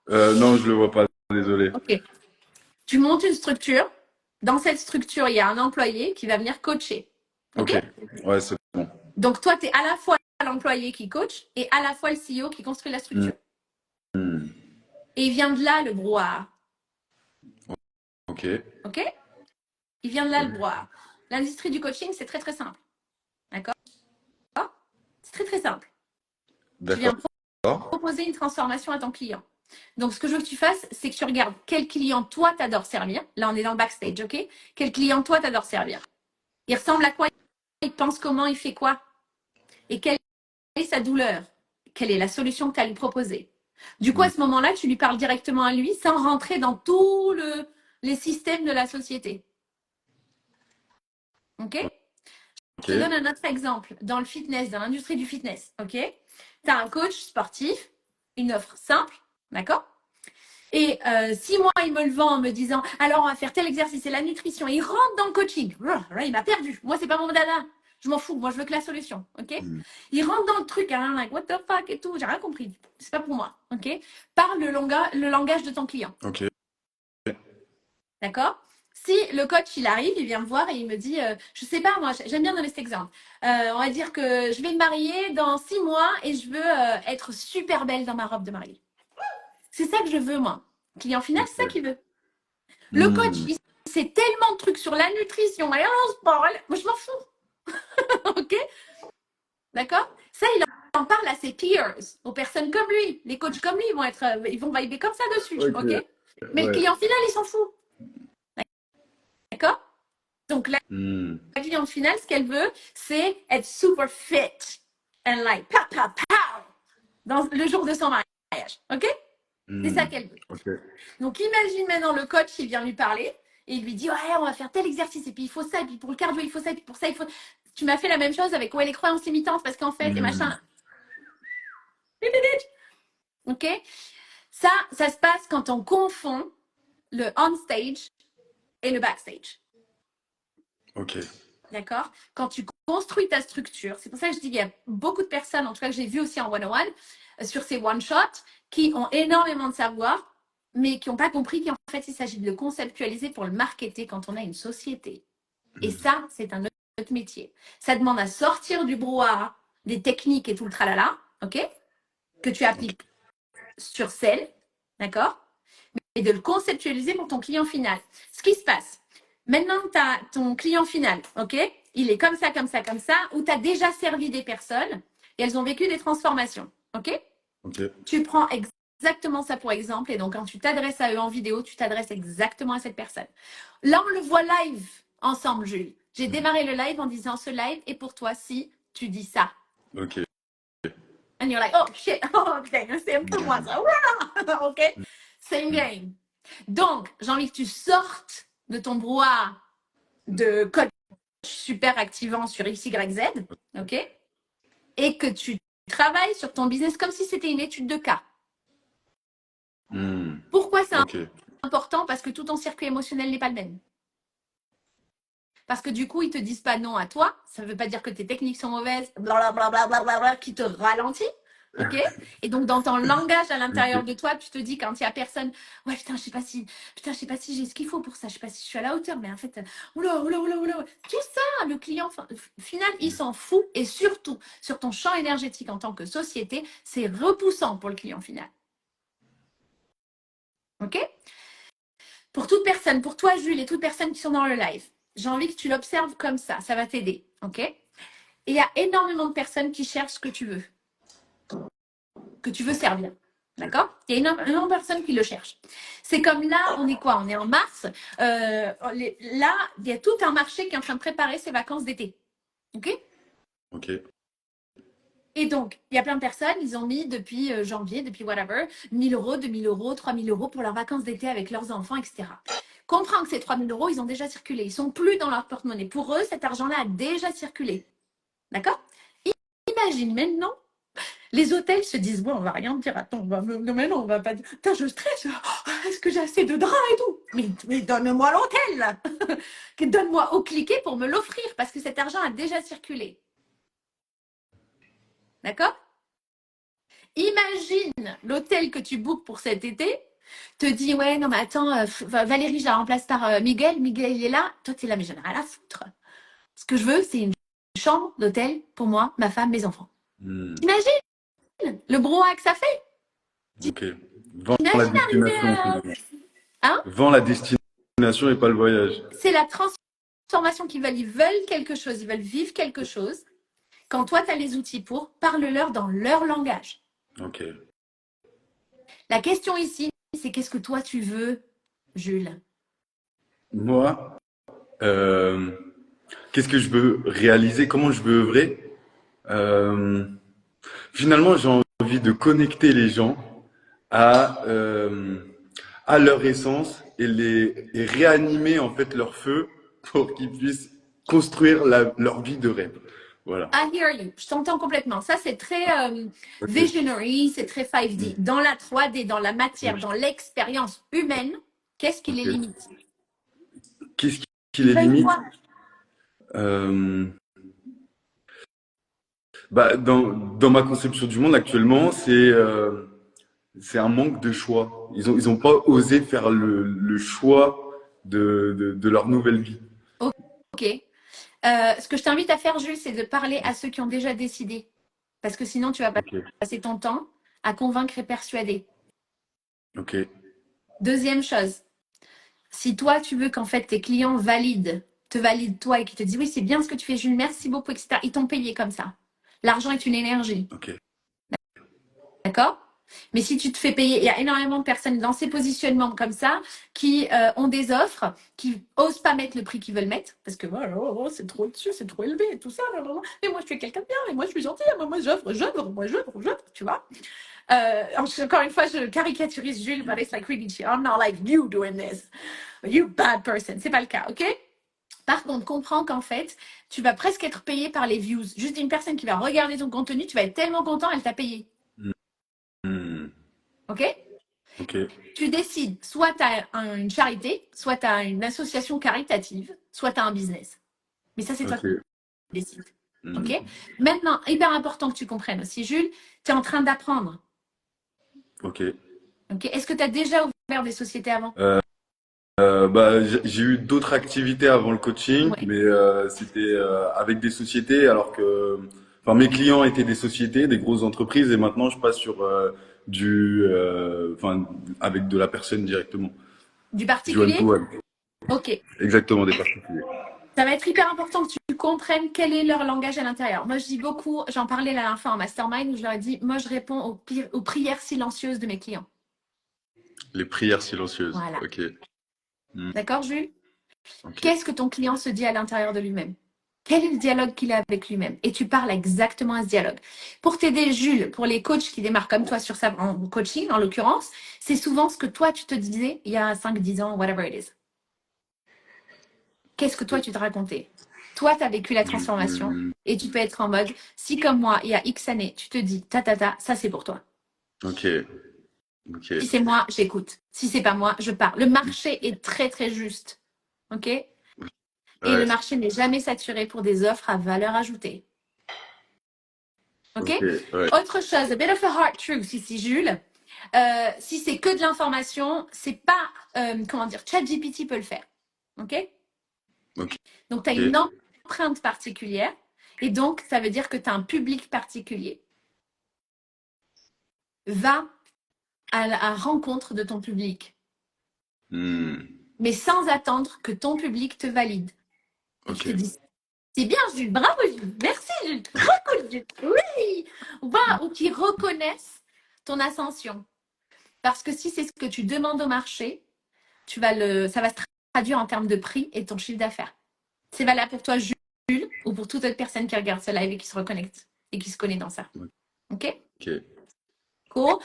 Non, je le vois pas, désolé. Ok. Tu montes une structure. Dans cette structure, il y a un employé qui va venir coacher. Ok? Ok. Ouais, c'est bon. Donc, toi, tu es à la fois l'employé qui coach et à la fois le CEO qui construit la Hmm. structure. Et il vient de là, le brouhaha. Ok. Ok? Il vient de là, le brouhaha. L'industrie du coaching, c'est très, très simple. D'accord? C'est très, très simple. Tu D'accord. viens proposer une transformation à ton client. Donc, ce que je veux que tu fasses, c'est que tu regardes quel client, toi, t'adores servir. Là, on est dans le backstage, ok? Quel client, toi, t'adores servir. Il ressemble à quoi? Il pense comment? Il fait quoi? Et quelle est sa douleur? Quelle est la solution que tu as à lui proposer? Du coup, à Hmm. ce moment-là, tu lui parles directement à lui sans rentrer dans tous les systèmes de la société. OK? Ok. Je te donne un autre exemple. Dans le fitness, dans l'industrie du fitness, OK? Tu as un coach sportif, une offre simple, d'accord? Et 6 mois, il me le vend en me disant alors on va faire tel exercice, c'est la nutrition. Et il rentre dans le coaching. Là, il m'a perdu. Moi, c'est pas mon dada. Je m'en fous. Moi, je veux que la solution. OK? Hmm. Il rentre dans le truc, hein, like what the fuck et tout. J'ai rien compris. C'est pas pour moi. OK? Parle le langage de ton client. Ok. D'accord? Si le coach, il arrive, il vient me voir et il me dit, je sais pas, moi, j'aime bien donner cet exemple. On va dire que je vais me marier dans 6 mois et je veux être super belle dans ma robe de mariée. C'est ça que je veux, moi. Client final, c'est ça Ok. qu'il veut. Le coach, Hmm. il sait tellement de trucs sur la nutrition et en sport. Moi, je m'en fous. OK? D'accord? Ça, il en parle à ses peers, aux personnes comme lui. Les coachs comme lui, ils vont vibrer comme ça dessus. Ok. OK? Mais le Ouais. client final, il s'en fout. D'accord? Donc, Hmm. la cliente finale, ce qu'elle veut, c'est être super fit. And like, pow, pow, pow, dans le jour de son mariage. OK? C'est ça Hmm. qu'elle veut. Ok. Donc, imagine maintenant le coach, il vient lui parler et il lui dit, ouais, on va faire tel exercice et puis il faut ça, et puis pour le cardio, il faut ça, et puis pour ça, il faut. Tu m'as fait la même chose avec ouais, les croyances limitantes parce qu'en fait, et Hmm. machin. OK? Ça se passe quand on confond le on-stage et le backstage. Ok. D'accord? Quand tu construis ta structure, c'est pour ça que je dis qu'il y a beaucoup de personnes, en tout cas que j'ai vu aussi en one-on-one, sur ces one-shots, qui ont énormément de savoir, mais qui n'ont pas compris qu'en fait, il s'agit de le conceptualiser pour le marketer quand on a une société. Et ça, c'est un autre métier. Ça demande à sortir du brouhaha, des techniques et tout le tralala, ok? Que tu Ok. appliques sur celle, d'accord? Et de le conceptualiser pour ton client final. Ce qui se passe, maintenant que tu as ton client final, ok? Il est comme ça, comme ça, comme ça, ou tu as déjà servi des personnes et elles ont vécu des transformations, ok? Ok. Tu prends exactement ça pour exemple et donc quand tu t'adresses à eux en vidéo, tu t'adresses exactement à cette personne. Là, on le voit live ensemble, Julie. J'ai démarré le live en disant ce live est pour toi si tu dis ça. Ok. And you're like, oh shit, oh, putain, c'est un peu moi ça. Ok? Same Hmm. game. Donc, j'ai envie que tu sortes de ton brouhaha de coach super activant sur X, Y, Z, ok? Et que tu travailles sur ton business comme si c'était une étude de cas. Hmm. Pourquoi c'est Ok. important? Parce que tout ton circuit émotionnel n'est pas le même. Parce que du coup, ils te disent pas non à toi. Ça ne veut pas dire que tes techniques sont mauvaises, blablabla, qui te ralentit. OK? Et donc, dans ton langage à l'intérieur Ok. de toi, tu te dis quand il n'y a personne, ouais, putain, je sais pas si j'ai ce qu'il faut pour ça, je sais pas si je suis à la hauteur, mais en fait, oula, oula, oula, oula. Tout ça, le client final, il s'en fout. Et surtout, sur ton champ énergétique en tant que société, c'est repoussant pour le client final. OK? Pour toute personne, pour toi, Jules, et toutes personnes qui sont dans le live, j'ai envie que tu l'observes comme ça va t'aider. OK? Et il y a énormément de personnes qui cherchent ce que tu veux servir. D'accord? Il y a énormément de personnes qui le cherchent. C'est comme là, on est quoi? On est en mars. Là, il y a tout un marché qui est en train de préparer ses vacances d'été. OK? Ok. Et donc, il y a plein de personnes, ils ont mis depuis janvier, depuis whatever, 1000 euros, 2000 euros, 3000 euros pour leurs vacances d'été avec leurs enfants, etc. Comprends que ces 3000 euros, ils ont déjà circulé. Ils ne sont plus dans leur porte-monnaie. Pour eux, cet argent-là a déjà circulé. D'accord? Imagine maintenant, les hôtels se disent, bon, on va rien dire, attends, mais non, on va pas dire, putain, je stresse, oh, est-ce que j'ai assez de draps et tout? Mais donne-moi l'hôtel, donne-moi au cliquet pour me l'offrir, parce que cet argent a déjà circulé. D'accord? Imagine l'hôtel que tu bookes pour cet été, te dit ouais non mais attends Valérie je la remplace par Miguel, Miguel il est là, toi t'es là mais j'en ai rien à foutre. Ce que je veux c'est une chambre d'hôtel pour moi, ma femme, mes enfants. Hmm. T'imagines le brouhaha que ça fait? Ok. Vends la T'imagines destination arriver finalement. hein? Vends la destination et pas le voyage. C'est la transformation qu'ils veulent, ils veulent quelque chose, ils veulent vivre quelque chose. Quand toi tu as les outils pour, parle-leur dans leur langage. Ok. La question ici, c'est qu'est-ce que toi tu veux, Jules? Moi, euh, qu'est-ce que je veux réaliser? Comment je veux œuvrer? Euh, Finalement, j'ai envie de connecter les gens à, euh, à leur essence et réanimer en fait leur feu pour qu'ils puissent construire leur vie de rêve. Voilà. I hear you. Je t'entends complètement. Ça, c'est très Ok. visionary, c'est très 5D. Mm. Dans la 3D, dans la matière, Ok. dans l'expérience humaine, qu'est-ce qui les Ok. limite? Qu'est-ce qui Ils les veulent limite? quoi? Euh, Bah, dans ma conception du monde actuellement, c'est un manque de choix. Ils ont pas osé faire le choix de leur nouvelle vie. Ok. Ce que je t'invite à faire, Jules, c'est de parler à ceux qui ont déjà décidé. Parce que sinon, tu vas Ok, passer ton temps à convaincre et persuader. ok, Deuxième chose, si toi, tu veux qu'en fait tes clients te valident toi et qu'ils te disent oui, c'est bien ce que tu fais, Jules, merci beaucoup, etc. Ils t'ont payé comme ça. L'argent est une énergie. ok. D'accord? Mais si tu te fais payer, il y a énormément de personnes dans ces positionnements comme ça qui ont des offres, qui osent pas mettre le prix qu'ils veulent mettre parce que c'est trop au-dessus, c'est trop élevé et tout ça. Blablabla. Mais moi, je suis quelqu'un de bien, et moi, je suis gentille, moi, j'offre, tu vois. Encore une fois, je caricaturise Jules, but it's like really chill. I'm not like you doing this. You bad person. C'est pas le cas, ok? Par contre, comprends qu'en fait, tu vas presque être payé par les views. Juste une personne qui va regarder ton contenu, tu vas être tellement content, elle t'a payé. Hmm, Ok? ok, Tu décides, soit tu as une charité, soit tu as une association caritative, soit tu as un business. Mais ça, c'est toi qui ok. décides. Hmm, OK? Maintenant, hyper important que tu comprennes aussi, Jules, tu es en train d'apprendre. ok. OK? Est-ce que tu as déjà ouvert des sociétés avant? Bah, j'ai eu d'autres activités avant le coaching, Oui. mais c'était avec des sociétés, alors que, enfin, mes clients étaient des sociétés, des grosses entreprises, et maintenant je passe sur enfin, avec de la personne directement, Du du one particulier? to one, OK. exactement des particuliers. Ça va être hyper important que tu comprennes quel est leur langage à l'intérieur. Moi, je dis beaucoup, j'en parlais la dernière fois en mastermind où je leur ai dit, moi, je réponds aux prières silencieuses de mes clients. Les prières silencieuses. Voilà. Ok. Hmm, D'accord, Jules? ok. Qu'est-ce que ton client se dit à l'intérieur de lui-même? Quel est le dialogue qu'il a avec lui-même? Et tu parles exactement à ce dialogue. Pour t'aider, Jules, pour les coachs qui démarrent comme toi sur ça, en coaching en l'occurrence, c'est souvent ce que toi tu te disais il y a 5, 10 ans, whatever it is. Qu'est-ce que toi tu te racontais? Toi, tu as vécu la transformation Hmm, et tu peux être en mode, si comme moi, il y a X années, tu te dis, ça c'est pour toi. ok. Ok. Si c'est moi, j'écoute. Si c'est pas moi, je pars. Le marché est très très juste. OK? Et le Ouais. marché n'est jamais saturé pour des offres à valeur ajoutée. OK? Ok. Ouais. Autre chose, a bit of a hard truth ici, Jules. Si c'est que de l'information, c'est pas, comment dire, ChatGPT peut le faire. OK? Ok. Donc, tu as une empreinte particulière et donc, ça veut dire que tu as un public particulier. Va à la rencontre de ton public, Hmm, mais sans attendre que ton public te valide. Et qui ok. te dise, c'est bien, Jules, bravo, Jules, merci, Jules, trop cool, Jules, oui, ou qui reconnaissent ton ascension. Parce que si c'est ce que tu demandes au marché, ça va se traduire en termes de prix et ton chiffre d'affaires. C'est valable pour toi, Jules, ou pour toute autre personne qui regarde ce live et qui se reconnecte et qui se connaît dans ça. OK? Ok. Cool.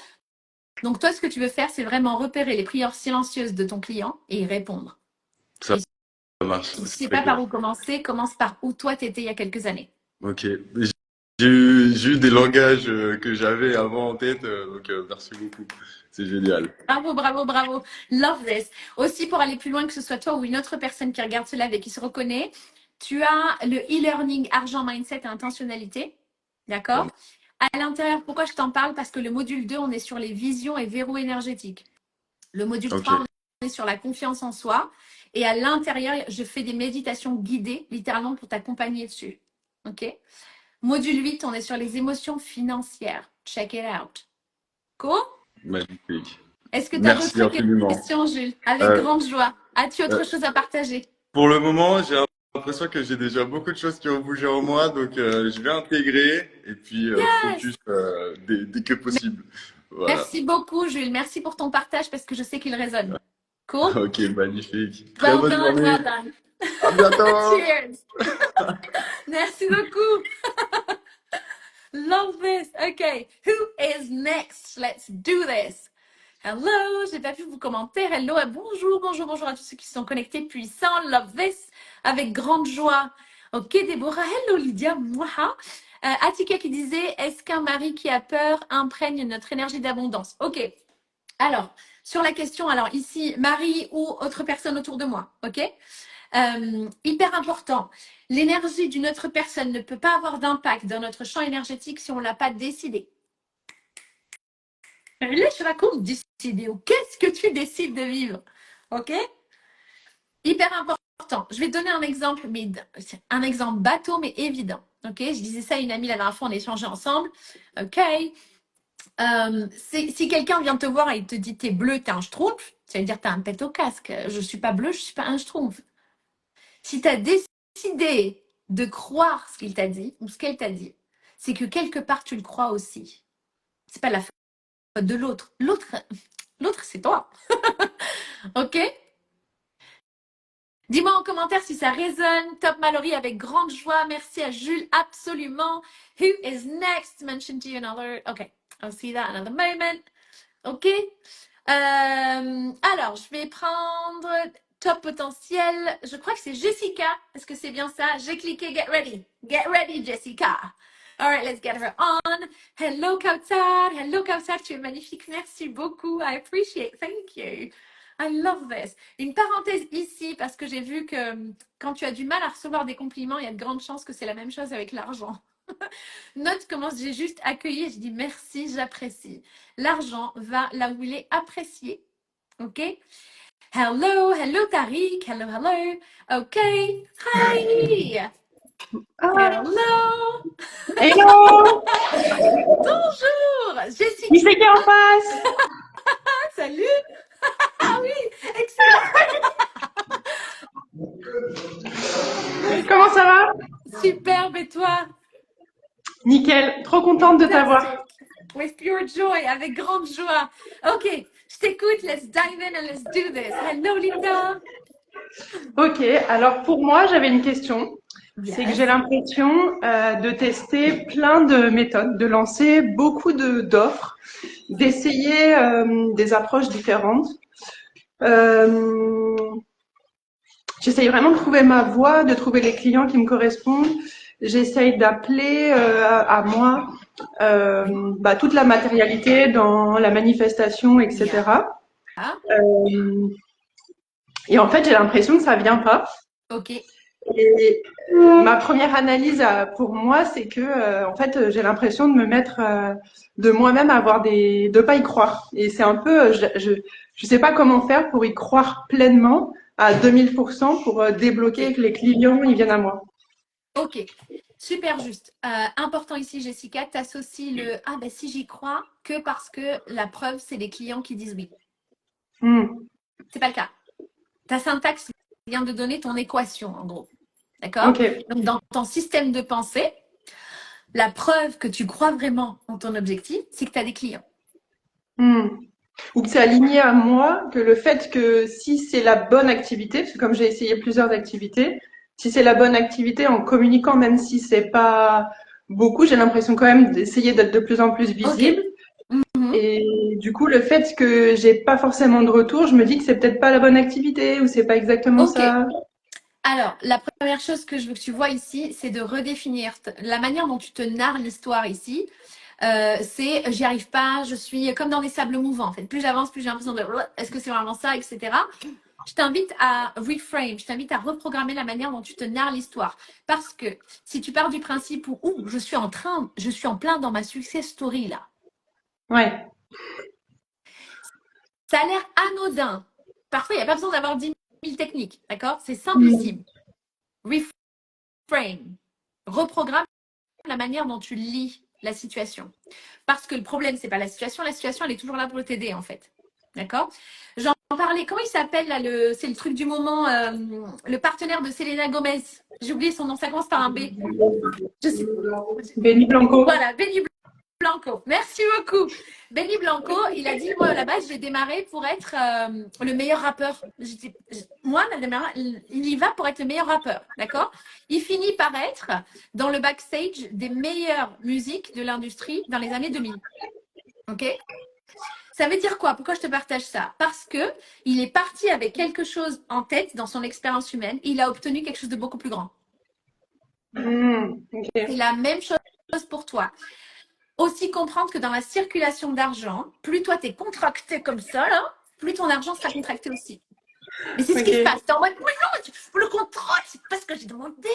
Donc, toi, ce que tu veux faire, c'est vraiment repérer les prières silencieuses de ton client et y répondre. Ça Et marche. si tu ne C'est sais très pas par clair. où commencer, commence par où toi, tu étais il y a quelques années. Ok. J'ai eu des langages que j'avais avant en tête, donc merci beaucoup. C'est génial. Bravo, bravo, bravo. Love this. Aussi, pour aller plus loin, que ce soit toi ou une autre personne qui regarde ce live et qui se reconnaît, tu as le e-learning argent, mindset et intentionnalité. Ça D'accord? À l'intérieur, pourquoi je t'en parle? Parce que le module 2, on est sur les visions et verrous énergétiques. Le module Ok, 3, on est sur la confiance en soi. Et à l'intérieur, je fais des méditations guidées, littéralement pour t'accompagner dessus. OK? Module 8, on est sur les émotions financières. Check it out. Cool? magnifique. Est-ce que tu as Merci d'autres infiniment. questions, Jules? Avec Euh, grande joie. As-tu euh, autre chose à partager? pour le moment, j'ai l'impression que j'ai déjà beaucoup de choses qui ont bougé en moi, donc je vais intégrer et puis Yes! focus dès que possible. Voilà. Merci beaucoup, Jules. Merci pour ton partage parce que je sais qu'il résonne. Cool? Ok, magnifique. Très Well bonne done, well journée. done. À bientôt. Cheers! Merci beaucoup. Love this. Okay, who is next? Let's do this. Hello, j'ai pas vu vos commentaires. Hello, et bonjour, bonjour, bonjour à tous ceux qui sont connectés. Puissants, love this, avec grande joie. Ok, Déborah. Hello, Lydia. Mouah. Atika qui disait, est-ce qu'un mari qui a peur imprègne notre énergie d'abondance? Ok. Alors, sur la question, alors ici, mari ou autre personne autour de moi. Ok. Hyper important. L'énergie d'une autre personne ne peut pas avoir d'impact dans notre champ énergétique si on ne l'a pas décidé. Là, je raconte décider. Qu'est-ce que tu décides de vivre? Ok? Hyper important. Je vais donner un exemple, mais un exemple bateau, mais évident. Ok? Je disais ça à une amie la dernière fois, on échangeait ensemble. Ok? Si quelqu'un vient te voir et il te dit t'es bleu, t'es un schtroumpf, ça veut dire t'as un pet au casque. Je suis pas bleu, je suis pas un schtroumpf. Si tu as décidé de croire ce qu'il t'a dit ou ce qu'elle t'a dit, c'est que quelque part tu le crois aussi. C'est pas la faute de l'autre. L'autre, c'est toi. Ok? Dis-moi en commentaire si ça résonne. Top Mallory avec grande joie. Merci à Jules, absolument. Who is next? Mention to you another. Okay, I'll see that another moment. Ok? Alors, je vais prendre top potentiel. Je crois que c'est Jessica. Est-ce que c'est bien ça? J'ai cliqué Get Ready. Get Ready, Jessica. All right, let's get her on. Hello, Kautar. Hello, Kautar. Tu es magnifique. Merci beaucoup. I appreciate. Thank you. I love this. Une parenthèse ici, parce que j'ai vu que quand tu as du mal à recevoir des compliments, il y a de grandes chances que c'est la même chose avec l'argent. Note comment j'ai juste accueilli et je dis merci, j'apprécie. L'argent va là où il est apprécié. OK? Hello, hello Tariq. Hello, hello. OK. Hi. Ah, Hello. hello! Bonjour. Qui Jessica, c'est qui est en face? salut. Ah oui, excellent. Comment ça va? Superbe et toi? Nickel, trop contente de t'avoir. Fantastic. With pure joy, avec grande joie. OK, je t'écoute. Let's dive in and let's do this. Hello Linda. Ok, alors pour moi, j'avais une question. C'est que j'ai Yes. l'impression de tester plein de méthodes, de lancer beaucoup d'offres, d'essayer des approches différentes. Euh, J'essaye vraiment de trouver ma voie, de trouver les clients qui me correspondent. J'essaye d'appeler à moi toute la matérialité dans la manifestation, Yeah. etc. Euh, et en fait, j'ai l'impression que ça vient pas. OK. Et ma première analyse pour moi, c'est que en fait, j'ai l'impression de me mettre de moi-même à avoir de pas y croire. Et c'est un peu, je sais pas comment faire pour y croire pleinement à 2000% pour débloquer OK. que les clients ils viennent à moi. OK. Super juste. Important ici, Jessica, tu associes le ah ben si j'y crois que parce que la preuve, c'est les clients qui disent oui. Hmm. C'est pas le cas. Ta syntaxe vient de donner ton équation, en gros. D'accord? Ok. Donc, dans ton système de pensée, la preuve que tu crois vraiment en ton objectif, c'est que tu as des clients. Hmm. Ou que c'est aligné à moi, que le fait que si c'est la bonne activité, parce que comme j'ai essayé plusieurs activités, si c'est la bonne activité en communiquant, même si c'est pas beaucoup, j'ai l'impression quand même d'essayer d'être de plus en plus OK. visible. Mhm. Et du coup, le fait que j'ai pas forcément de retour, je me dis que c'est peut-être pas la bonne activité ou c'est pas exactement OK. ça. Alors, la première chose que je veux que tu vois ici, c'est de redéfinir la manière dont tu te narres l'histoire ici. C'est j'y arrive pas, je suis comme dans des sables mouvants en fait. Plus j'avance, plus j'ai l'impression de est-ce que c'est vraiment ça, etc. je t'invite à reframe, je t'invite à reprogrammer la manière dont tu te narres l'histoire. Parce que si tu pars du principe où je suis en plein dans ma success story là, Ouais. ça a l'air anodin. Parfois, il n'y a pas besoin d'avoir 10 000 techniques, d'accord? C'est Mm. simplissime. Reframe, reprogramme la manière dont tu lis la situation. Parce que le problème, c'est pas la situation, elle est toujours là pour t'aider en fait. D'accord? J'en parlais, comment il s'appelle là, c'est le truc du moment, le partenaire de Selena Gomez. J'ai oublié son nom, ça commence par un B. Je sais. Benny Blanco. Voilà, Benny Blanco. Merci beaucoup. Benny Blanco, il a dit, moi, à la base, j'ai démarré pour être le meilleur rappeur. Moi, il y va pour être le meilleur rappeur, d'accord? Il finit par être dans le backstage des meilleures musiques de l'industrie dans les années 2000. OK? Ça veut dire quoi? Pourquoi je te partage ça? Parce que il est parti avec quelque chose en tête dans son expérience humaine et il a obtenu quelque chose de beaucoup plus grand. Okay. C'est la même chose pour toi. Aussi comprendre que dans la circulation d'argent, plus toi t'es contracté comme ça, là, plus ton argent sera contracté aussi. Mais c'est ce qui se passe. T'es en mode, mais non, le contrôle, c'est pas ce que j'ai demandé.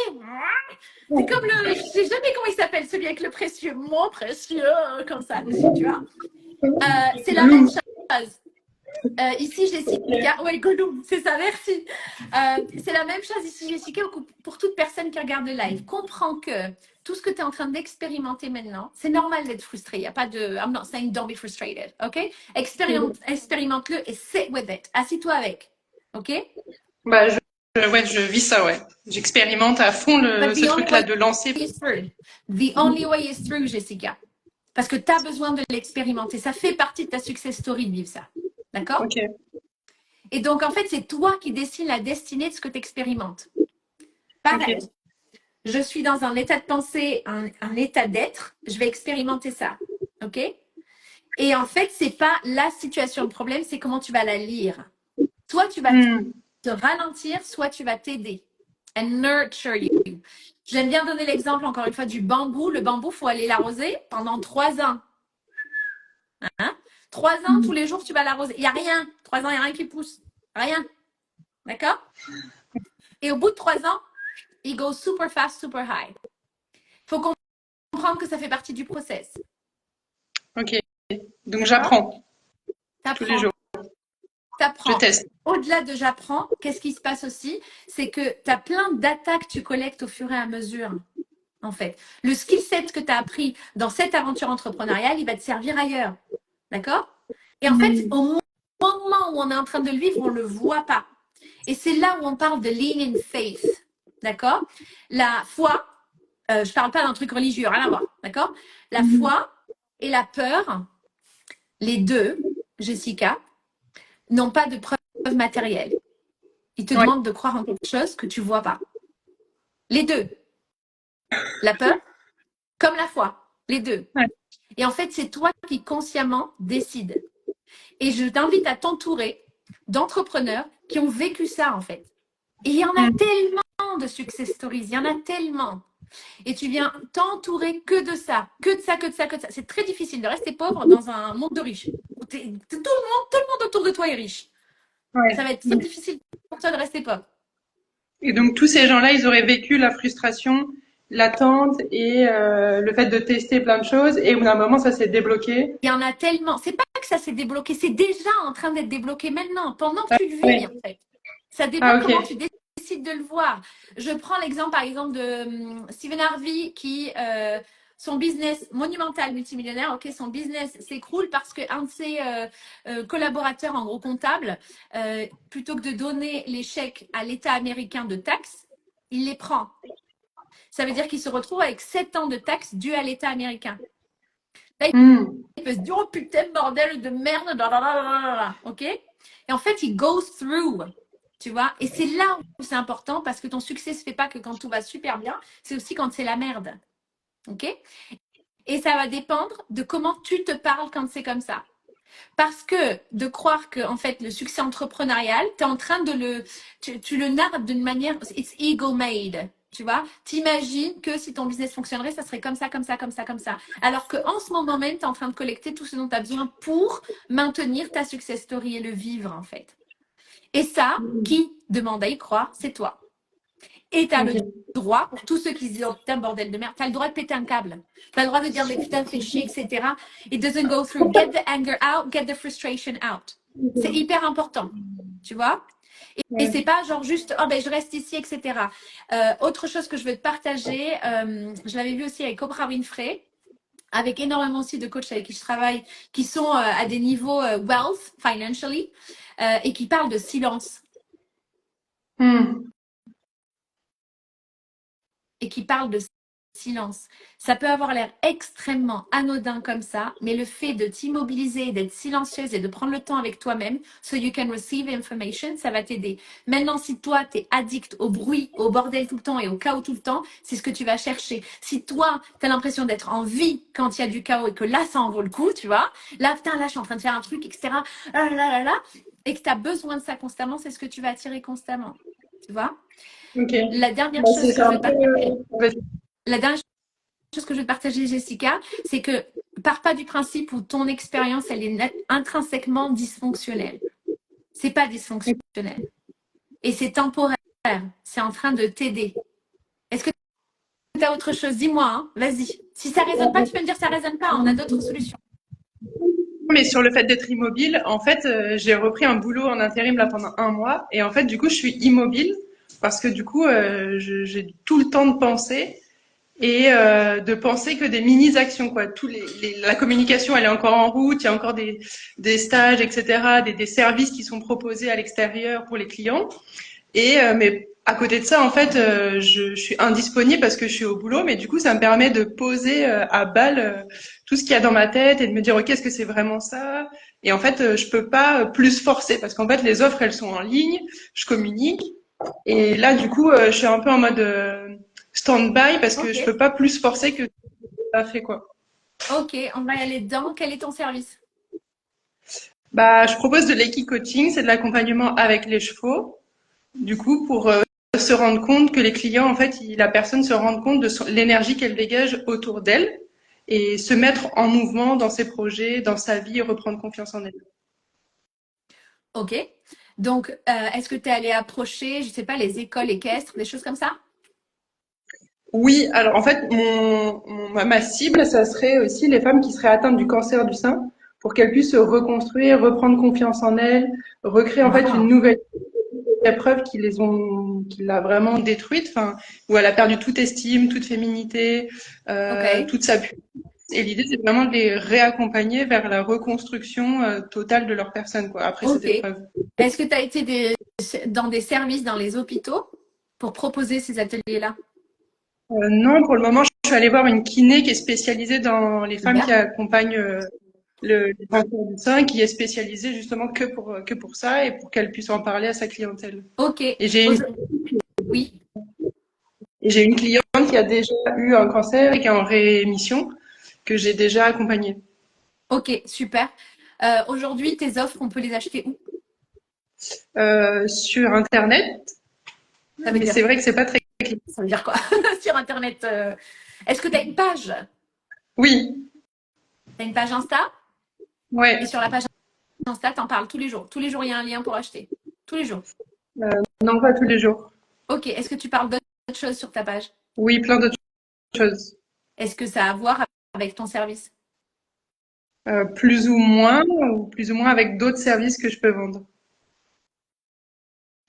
C'est comme je sais jamais comment il s'appelle, celui avec le précieux, mon précieux, comme ça, dessus, tu vois. C'est la même chose. Ici, Jessica, ouais, Gollum, c'est ça, merci. C'est la même chose ici, Jessica, pour toute personne qui regarde le live. Comprends que tout ce que tu es en train d'expérimenter maintenant, c'est normal d'être frustré. Il n'y a pas de I'm not saying don't be frustrated, ok? Expérimente-le et sit with it. Assis-toi avec, ok? Bah, je vis ça, ouais. J'expérimente à fond ce truc-là de lancer. The only way is through, Jessica. Parce que tu as besoin de l'expérimenter. Ça fait partie de ta success story de vivre ça. D'accord? Ok. Et donc, en fait, c'est toi qui dessines la destinée de ce que tu expérimentes. Pareil. Okay. Je suis dans un état de pensée, un état d'être. Je vais expérimenter ça. OK? Et en fait, c'est pas la situation. Le problème, c'est comment tu vas la lire. Soit tu vas te ralentir, soit tu vas t'aider. And nurture you. J'aime bien donner l'exemple, encore une fois, du bambou. Le bambou, il faut aller l'arroser pendant 3 ans. Hein? 3 ans, tous les jours, tu vas l'arroser. Il n'y a rien. 3 ans, il n'y a rien qui pousse. Rien. D'accord? Et au bout de 3 ans, il go super fast, super high. Il faut comprendre que ça fait partie du process. Ok. Donc, j'apprends. Tous les jours. T'apprends. Je teste. Au-delà de j'apprends, qu'est-ce qui se passe aussi? C'est que tu as plein data que tu collectes au fur et à mesure. En fait, le skill set que tu as appris dans cette aventure entrepreneuriale, il va te servir ailleurs. D'accord? Et en fait, au moment où on est en train de le vivre, on ne le voit pas. Et c'est là où on parle de lean in faith. D'accord? La foi, je ne parle pas d'un truc religieux, rien à voir. D'accord? La foi et la peur, les deux, Jessica, n'ont pas de preuve matérielle. Ils te demandent de croire en quelque chose que tu ne vois pas. Les deux. La peur comme la foi. Les deux. Ouais. Et en fait, c'est toi qui consciemment décides. Et je t'invite à t'entourer d'entrepreneurs qui ont vécu ça, en fait. Et il y en a tellement de success stories. Il y en a tellement. Et tu viens t'entourer que de ça. Que de ça, que de ça, que de ça. C'est très difficile de rester pauvre dans un monde de riches. Tout le monde autour de toi est riche. Ouais. Ça va être très difficile pour toi de rester pauvre. Et donc, tous ces gens-là, ils auraient vécu la frustration, l'attente et le fait de tester plein de choses. Et au bout d'un moment, ça s'est débloqué. Il y en a tellement. C'est pas que ça s'est débloqué, c'est déjà en train d'être débloqué maintenant, pendant que tu le vis, en fait. Ça dépend comment tu décides de le voir. Je prends l'exemple, par exemple, de Stephen Harvey qui... son business monumental, multimillionnaire, ok, son business s'écroule parce qu'un de ses collaborateurs, en gros comptable, plutôt que de donner les chèques à l'État américain de taxes, il les prend. Ça veut dire qu'il se retrouve avec 7 ans de taxes dues à l'État américain. Là, il peut se dire, oh putain, bordel de merde, ok? Et en fait, il goes through, tu vois? Et c'est là où c'est important parce que ton succès ne se fait pas que quand tout va super bien, c'est aussi quand c'est la merde. Ok? Et ça va dépendre de comment tu te parles quand c'est comme ça. Parce que de croire que en fait le succès entrepreneurial, tu es en train de tu le narres d'une manière, it's ego made, tu vois. T'imagines que si ton business fonctionnerait, ça serait comme ça, comme ça, comme ça, comme ça. Alors qu'en ce moment même, tu es en train de collecter tout ce dont tu as besoin pour maintenir ta success story et le vivre en fait. Et ça, qui demande à y croire, c'est toi. Et tu as le droit, pour tous ceux qui se disent oh putain, bordel de merde, tu as le droit de péter un câble. Tu as le droit de dire mais putain, fais chier, etc. It doesn't go through. Get the anger out, get the frustration out. C'est hyper important. Tu vois? Et c'est pas genre juste oh ben je reste ici, etc. Autre chose que je veux te partager, je l'avais vu aussi avec Oprah Winfrey, avec énormément aussi de coachs avec qui je travaille, qui sont à des niveaux wealth, financially, et qui parlent de silence. Et qui parlent de silence. Ça peut avoir l'air extrêmement anodin comme ça, mais le fait de t'immobiliser, d'être silencieuse et de prendre le temps avec toi-même, so you can receive information, ça va t'aider. Maintenant, si toi, tu es addict au bruit, au bordel tout le temps et au chaos tout le temps, c'est ce que tu vas chercher. Si toi, tu as l'impression d'être en vie quand il y a du chaos et que là, ça en vaut le coup, tu vois, là, putain, là, je suis en train de faire un truc, etc., et que tu as besoin de ça constamment, c'est ce que tu vas attirer constamment. Tu vois? La dernière chose que je vais partager. La dernière chose que je vais te partager, Jessica, c'est que pars pas du principe où ton expérience, elle est intrinsèquement dysfonctionnelle. C'est pas dysfonctionnel. Et c'est temporaire. C'est en train de t'aider. Est-ce que tu as autre chose? Dis-moi, hein. Vas-y. Si ça résonne pas, tu peux me dire ça résonne pas. On a d'autres solutions. Mais sur le fait d'être immobile, en fait, j'ai repris un boulot en intérim là pendant 1 mois. Et en fait, du coup, je suis immobile parce que du coup, j'ai tout le temps de penser et de penser que des mini-actions, quoi. La communication, elle est encore en route, il y a encore des stages, etc., des services qui sont proposés à l'extérieur pour les clients. Mais à côté de ça, en fait, je suis indisponible parce que je suis au boulot, mais du coup, ça me permet de poser à balle tout ce qu'il y a dans ma tête et de me dire, ok, est-ce que c'est vraiment ça? Et en fait, je peux pas plus forcer parce qu'en fait, les offres, elles sont en ligne, je communique. Et là, du coup, je suis un peu en mode stand-by parce que je peux pas plus forcer que ça fait, quoi. Ok, on va y aller dedans. Quel est ton service? Bah, je propose de l'équi-coaching, c'est de l'accompagnement avec les chevaux. Du coup, pour se rendre compte que les clients, en fait, la personne se rende compte de l'énergie qu'elle dégage autour d'elle et se mettre en mouvement dans ses projets, dans sa vie et reprendre confiance en elle. Ok. Donc, est-ce que tu es allé approcher, je sais pas, les écoles équestres, des choses comme ça? Oui, alors en fait, ma cible, ça serait aussi les femmes qui seraient atteintes du cancer du sein pour qu'elles puissent se reconstruire, reprendre confiance en elles, recréer en fait une nouvelle épreuve qui l'a vraiment détruite, enfin, où elle a perdu toute estime, toute féminité, toute sa puissance. Et l'idée, c'est vraiment de les réaccompagner vers la reconstruction totale de leur personne, quoi, après cette Ok. épreuve. Est-ce que tu as été dans des services dans les hôpitaux pour proposer ces ateliers-là? Non, pour le moment, je suis allée voir une kiné qui est spécialisée dans les femmes qui accompagnent le cancer du sein, qui est spécialisée justement que pour ça et pour qu'elle puisse en parler à sa clientèle. Ok. Et Oui. j'ai une cliente qui a déjà eu un cancer et qui est en rémission, que j'ai déjà accompagnée. Ok, super. Aujourd'hui, tes offres, on peut les acheter où? Sur Internet, Ça veut mais dire, c'est vrai que c'est pas très clair. ça veut dire quoi? Sur Internet. Est-ce que tu as une page? Oui, Tu as une page Insta? Et ouais, sur la page Insta, tu en parles tous les jours. Tous les jours, il y a un lien pour acheter. Tous les jours. non pas tous les jours. Ok. Est-ce que tu parles d'autres choses sur ta page? Oui, plein d'autres choses. Est-ce que ça a à voir avec ton service? Plus ou moins avec d'autres services que je peux vendre.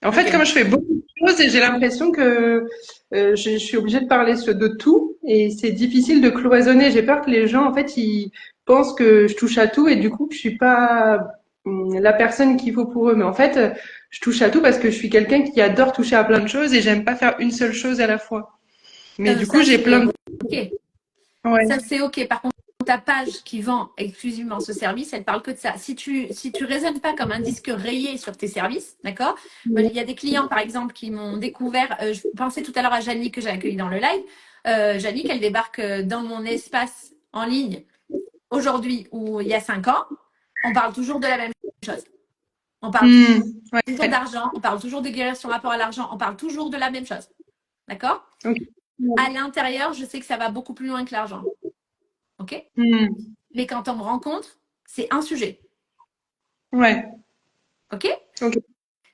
En fait, Ok. comme je fais beaucoup de choses et j'ai l'impression que je suis obligée de parler de tout et c'est difficile de cloisonner. J'ai peur que les gens, en fait, ils pensent que je touche à tout et du coup que je suis pas la personne qu'il faut pour eux. Mais en fait, je touche à tout parce que je suis quelqu'un qui adore toucher à plein de choses et j'aime pas faire une seule chose à la fois. Mais du coup, Ça, j'ai c'est plein de... ok. Ouais. Ça, c'est OK. Par contre, ta page qui vend exclusivement ce service, elle parle que de ça. Si tu raisonnes pas comme un disque rayé sur tes services, d'accord? Moi, il y a des clients, par exemple, qui m'ont découvert. Je pensais tout à l'heure à Janie que j'ai accueillie dans le live. Janie, qu'elle débarque dans mon espace en ligne aujourd'hui ou il y a 5 ans. On parle toujours de la même chose. On parle Ouais. toujours d'argent. On parle toujours de guérir son rapport à l'argent. On parle toujours de la même chose. D'accord? Okay. À l'intérieur, je sais que ça va beaucoup plus loin que l'argent. OK? Mais quand on me rencontre, c'est un sujet. Ouais. OK? Ok.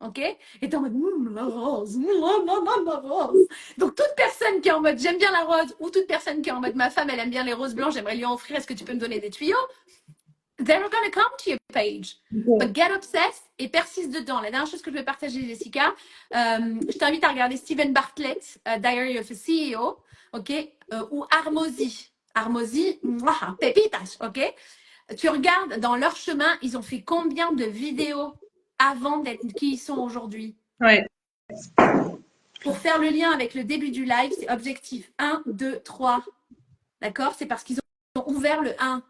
ok? Et t'es en mode, la rose, la rose. Donc, toute personne qui est en mode, j'aime bien la rose, ou toute personne qui est en mode, ma femme, elle aime bien les roses blanches, j'aimerais lui en offrir, est-ce que tu peux me donner des tuyaux? They're gonna come to your page. But get obsessed et persiste dedans. La dernière chose que je vais partager, Jessica, je t'invite à regarder Steven Bartlett, Diary of a CEO, ok? Ou Harmozy. Harmozy, pépitas, ok? Tu regardes dans leur chemin, ils ont fait combien de vidéos avant d'être qui ils sont aujourd'hui? Ouais. Pour faire le lien avec le début du live, c'est objectif 1, 2, 3. D'accord? C'est parce qu'ils ont ouvert le 1.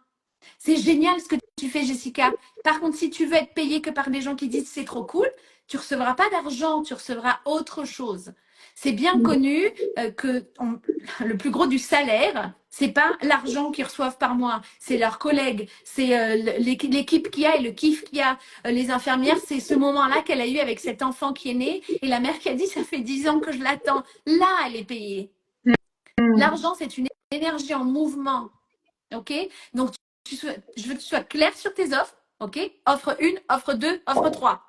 C'est génial ce que tu fais, Jessica. Par contre, si tu veux être payé que par des gens qui disent c'est trop cool, tu recevras pas d'argent, tu recevras autre chose. C'est bien connu que le plus gros du salaire, c'est pas l'argent qu'ils reçoivent par mois, c'est leurs collègues, c'est l'équipe qu'il y a et le kiff qu'il y a. Les infirmières, c'est ce moment-là qu'elle a eu avec cet enfant qui est né et la mère qui a dit ça fait 10 ans que je l'attends. Là, elle est payée. L'argent, c'est une énergie en mouvement. Ok? Donc, je veux que tu sois clair sur tes offres. Ok? Offre 1, offre 2, offre 3.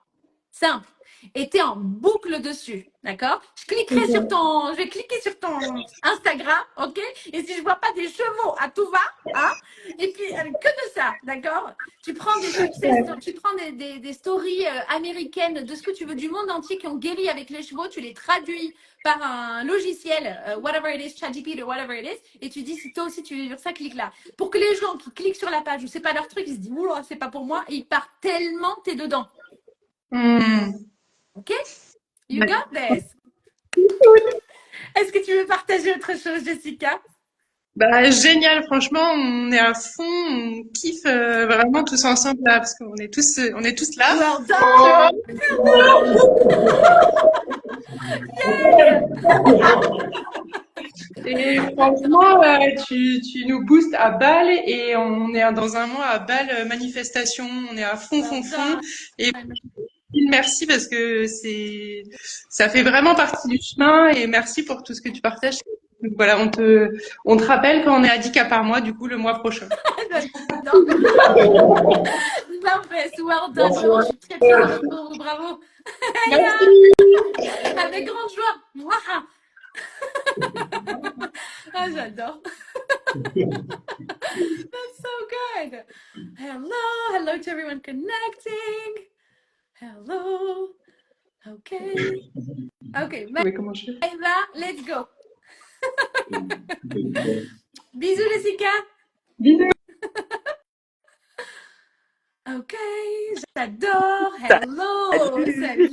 Simple. Et tu es en boucle dessus. D'accord? Je vais cliquer sur ton Instagram. Ok? Et si je vois pas des chevaux à tout va, hein? Et puis, que de ça. D'accord? Tu prends des succès, tu prends des stories américaines de ce que tu veux du monde entier qui ont guéri avec les chevaux, tu les traduis par un logiciel, whatever it is, ChatGPT ou whatever it is, et tu dis si toi aussi tu veux vivre ça, clique là. Pour que les gens qui cliquent sur la page où c'est pas leur truc, ils se disent oula, c'est pas pour moi, et ils partent tellement t'es dedans. Ok? You got this. Est-ce que tu veux partager autre chose, Jessica? Bah, génial, franchement, on est à fond, on kiffe vraiment tous ensemble là, parce qu'on est tous là. Well done! Yeah! Et franchement, tu nous boostes à balle et on est dans un mois à balle manifestation, on est à fond, fond, fond. Et merci parce que ça fait vraiment partie du chemin et merci pour tout ce que tu partages. Donc voilà, on te rappelle quand on est à 10 cas par mois, du coup, le mois prochain. Parfait, well done. Vraiment, je suis très très heureuse pour vous. Bravo. Avec grande joie. Mouah. Ah, j'adore. That's so good. Hello to everyone connecting. Hello. Okay. Okay, Oui, comment je fais? Maëva, let's go. Bisous, Jessica. Bisous. Ok, j'adore. Hello, salut.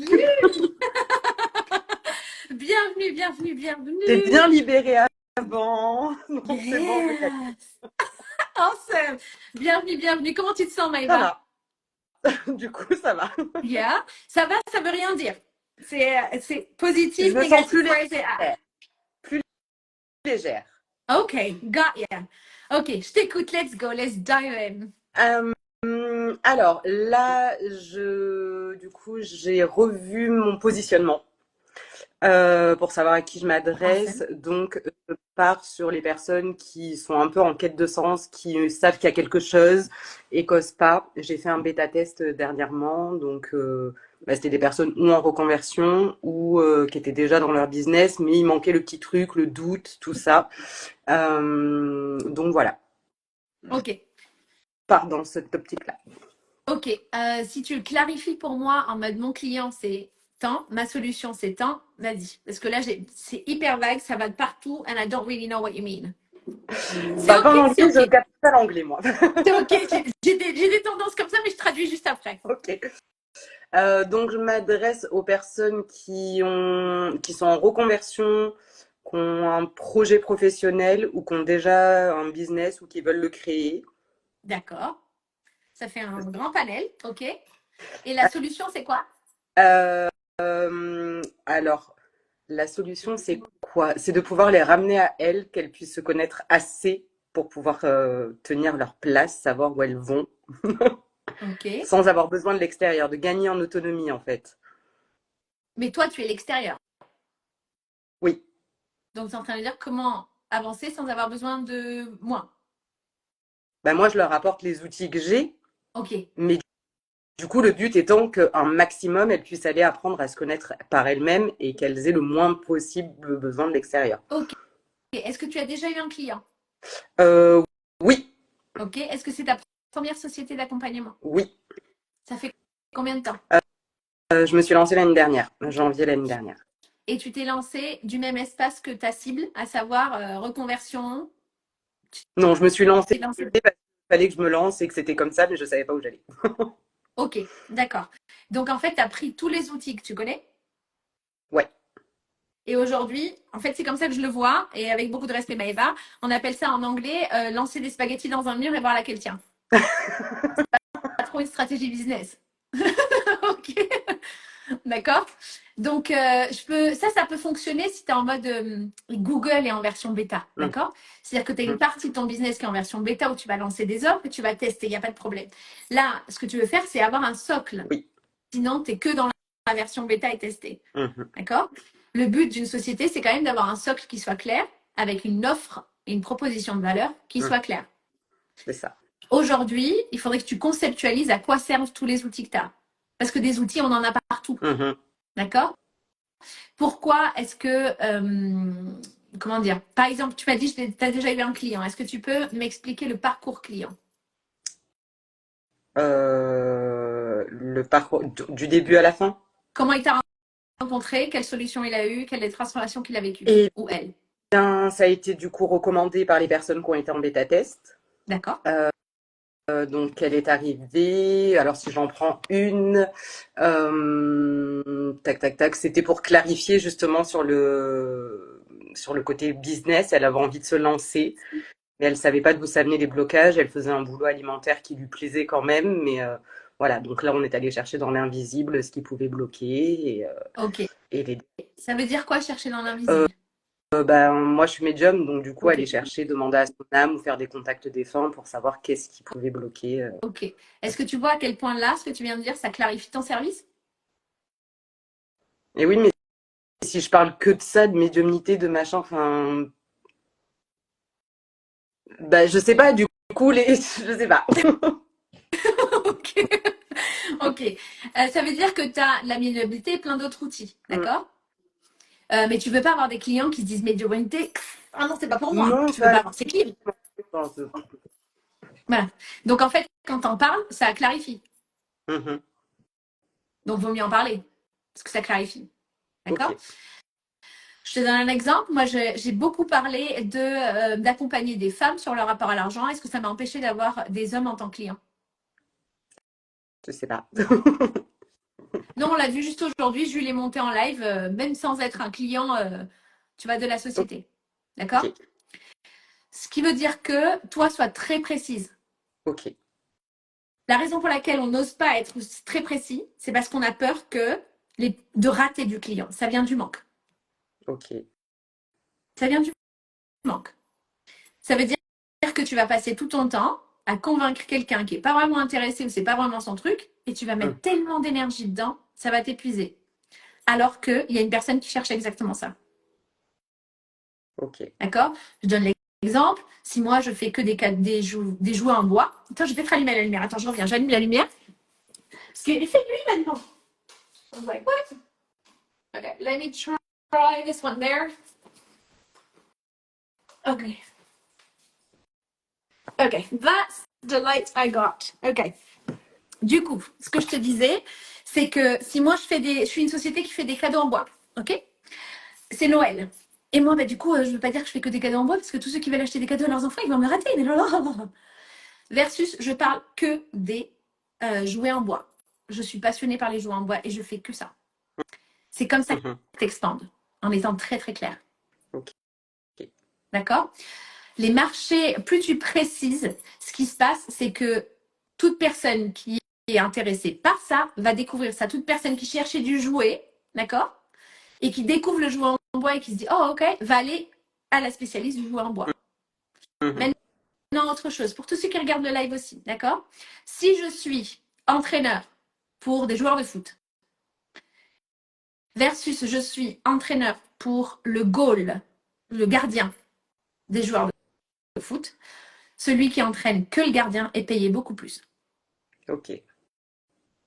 Bienvenue, bienvenue, bienvenue. T'es bien libérée avant. Donc c'est bon, on peut y aller. Yes. Awesome. Bienvenue, bienvenue. Comment tu te sens, Ça Maëva? va. Du coup, ça va. Yeah. Ça va, ça veut rien dire. C'est positif, Je me sens négatif, plus where is it at? légère. Plus légère. Ok, got ya. Ok, je t'écoute. Let's go. Let's dive in. Alors là, du coup, j'ai revu mon positionnement pour savoir à qui je m'adresse. Awesome. Donc, je pars sur les personnes qui sont un peu en quête de sens, qui savent qu'il y a quelque chose et qu'osent pas. J'ai fait un bêta-test dernièrement, donc c'était des personnes ou en reconversion ou qui étaient déjà dans leur business, mais il manquait le petit truc, le doute, tout ça. Donc voilà, Ok. pars dans cette optique-là. Ok. Si tu le clarifies pour moi en mode mon client c'est tant, ma solution c'est tant, vas-y. Parce que là c'est hyper vague, ça va de partout and I don't really know what you mean. C'est Pas en ok, anglais, c'est ok. je capte pas l'anglais, moi. C'est ok, j'ai des tendances comme ça, mais je traduis juste après. Ok. Donc, je m'adresse aux personnes qui sont en reconversion, qui ont un projet professionnel ou qui ont déjà un business ou qui veulent le créer. D'accord. Ça fait un grand panel, ok. Et la solution c'est quoi? Alors, la solution, c'est quoi? C'est de pouvoir les ramener à elles, qu'elles puissent se connaître assez pour pouvoir tenir leur place, savoir où elles vont, Ok. sans avoir besoin de l'extérieur, de gagner en autonomie, en fait. Mais toi tu es l'extérieur. Oui. Donc c'est en train de dire comment avancer sans avoir besoin de moi. Moi, je leur apporte les outils que j'ai, Ok. mais du coup, le but étant qu'un maximum, elles puissent aller apprendre à se connaître par elles-mêmes et qu'elles aient le moins possible besoin de l'extérieur. Ok. Est-ce que tu as déjà eu un client? Oui, Ok. Est-ce que c'est ta première société d'accompagnement? oui. Ça fait combien de temps? Je me suis lancée l'année dernière, janvier l'année dernière. Et tu t'es lancé du même espace que ta cible, à savoir reconversion. Non, je me suis lancée T'es lancé. parce qu'il fallait que je me lance et que c'était comme ça, mais je savais pas où j'allais. Ok, d'accord. Donc en fait, tu as pris tous les outils que tu connais. Ouais. Et aujourd'hui, en fait, c'est comme ça que je le vois, et avec beaucoup de respect, Maëva, on appelle ça en anglais lancer des spaghettis dans un mur et voir laquelle tient. Pas trop une stratégie business. Ok, d'accord. Donc, ça peut fonctionner si tu es en mode Google et en version bêta, d'accord. C'est-à-dire que tu as une partie de ton business qui est en version bêta où tu vas lancer des offres et tu vas tester, il n'y a pas de problème. Là, ce que tu veux faire, c'est avoir un socle. Oui. Sinon, tu n'es que dans la version bêta et tester, Mhm. d'accord. Le but d'une société, c'est quand même d'avoir un socle qui soit clair, avec une offre et une proposition de valeur qui soit claire. C'est ça. Aujourd'hui, il faudrait que tu conceptualises à quoi servent tous les outils que tu as. Parce que des outils, on en a partout. Mhm. D'accord. Pourquoi est-ce que, comment dire, par exemple, tu m'as dit que tu as déjà eu un client. Est-ce que tu peux m'expliquer le parcours client? Le parcours du début à la fin? Comment il t'a rencontré? Quelle solution il a eu? Quelle est la transformation qu'il a vécue? Et Ou elle? bien, ça a été du coup recommandé par les personnes qui ont été en bêta test. D'accord. Donc, elle est arrivée. Alors, si j'en prends une, tac, tac, tac, c'était pour clarifier justement sur le côté business. Elle avait envie de se lancer, mais elle savait pas d'où ça venait les blocages. Elle faisait un boulot alimentaire qui lui plaisait quand même, mais voilà. Donc là, on est allé chercher dans l'invisible ce qui pouvait bloquer Ok. et les. Ça veut dire quoi chercher dans l'invisible? Ben, moi, je suis médium, donc du coup, Ok. aller chercher, demander à son âme ou faire des contacts défunts pour savoir qu'est-ce qui pouvait bloquer. Ok. Est-ce que tu vois à quel point là, ce que tu viens de dire, ça clarifie ton service? Et oui, mais si je parle que de ça, de médiumnité, de machin, enfin, bah, je sais pas, du coup, je sais pas. Ok. Ok. Ça veut dire que tu as la médiumnité et plein d'autres outils. D'accord. Mais tu veux pas avoir des clients qui se disent médiumnité. Ah non, c'est pas pour moi. Non, Tu veux pas. pas avoir ces clients. Voilà. Donc en fait, quand t'en parles, ça clarifie. Mhm. Donc vaut mieux en parler. Parce que ça clarifie. D'accord. Ok. Je te donne un exemple. Moi, j'ai beaucoup parlé d'accompagner des femmes sur leur rapport à l'argent. Est-ce que ça m'a empêché d'avoir des hommes en tant que clients? Je sais pas. Non, on l'a vu juste aujourd'hui. Je lui ai monté en live, même sans être un client, tu vois, de la société. D'accord. Ok. Ce qui veut dire que toi, sois très précise. Ok. La raison pour laquelle on n'ose pas être très précis, c'est parce qu'on a peur de rater du client. Ça vient du manque. Ok. Ça vient du manque. Ça veut dire que tu vas passer tout ton temps à convaincre quelqu'un qui n'est pas vraiment intéressé ou c'est pas vraiment son truc, et tu vas mettre tellement d'énergie dedans, ça va t'épuiser. Alors qu'il y a une personne qui cherche exactement ça. Ok. D'accord. Je donne l'exemple. Si moi, je fais que des jouets en bois. Attends, je vais te rallumer la lumière. Attends, je reviens. J'allume la lumière. Parce qu'il fait nuit maintenant. I was like, what? Okay, let me try this one there. Okay. Okay, that's the light I got. Okay. Du coup, ce que je te disais, c'est que si moi je suis une société qui fait des cadeaux en bois, ok? C'est Noël. Et moi, bah, du coup, je veux pas dire que je fais que des cadeaux en bois parce que tous ceux qui veulent acheter des cadeaux à leurs enfants, ils vont me rater. Versus, je parle que des jouets en bois. Je suis passionnée par les jouets en bois et je fais que ça. C'est comme ça que tu t'expandes, en étant très très clair. Ok. D'accord? Les marchés, plus tu précises, ce qui se passe, c'est que toute personne qui est intéressée par ça va découvrir ça. Toute personne qui cherchait du jouet, d'accord? Et qui découvre le jouet en bois et qui se dit, oh ok, va aller à la spécialiste du jouet en bois. Maintenant, autre chose, pour tous ceux qui regardent le live aussi, d'accord? Si je suis entraîneur pour des joueurs de foot versus je suis entraîneur pour le goal, le gardien des joueurs de foot, celui qui entraîne que le gardien est payé beaucoup plus. Ok.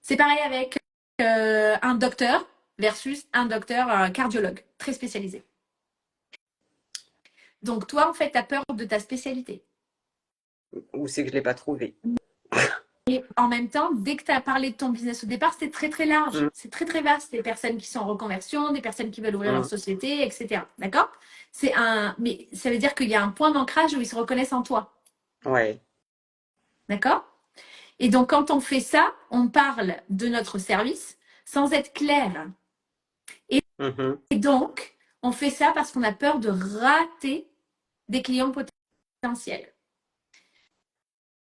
C'est pareil avec un docteur versus un docteur cardiologue, très spécialisé. Donc toi, en fait, tu as peur de ta spécialité. Ou c'est que je l'ai pas trouvé. Et en même temps, dès que tu as parlé de ton business au départ, c'était très très large. Mm. C'est très très vaste. Des personnes qui sont en reconversion, des personnes qui veulent ouvrir leur Mm. société, etc. D'accord? Mais ça veut dire qu'il y a un point d'ancrage où ils se reconnaissent en toi. Ouais. D'accord? Et donc, quand on fait ça, on parle de notre service sans être clair. Mhm. Et donc, on fait ça parce qu'on a peur de rater des clients potentiels.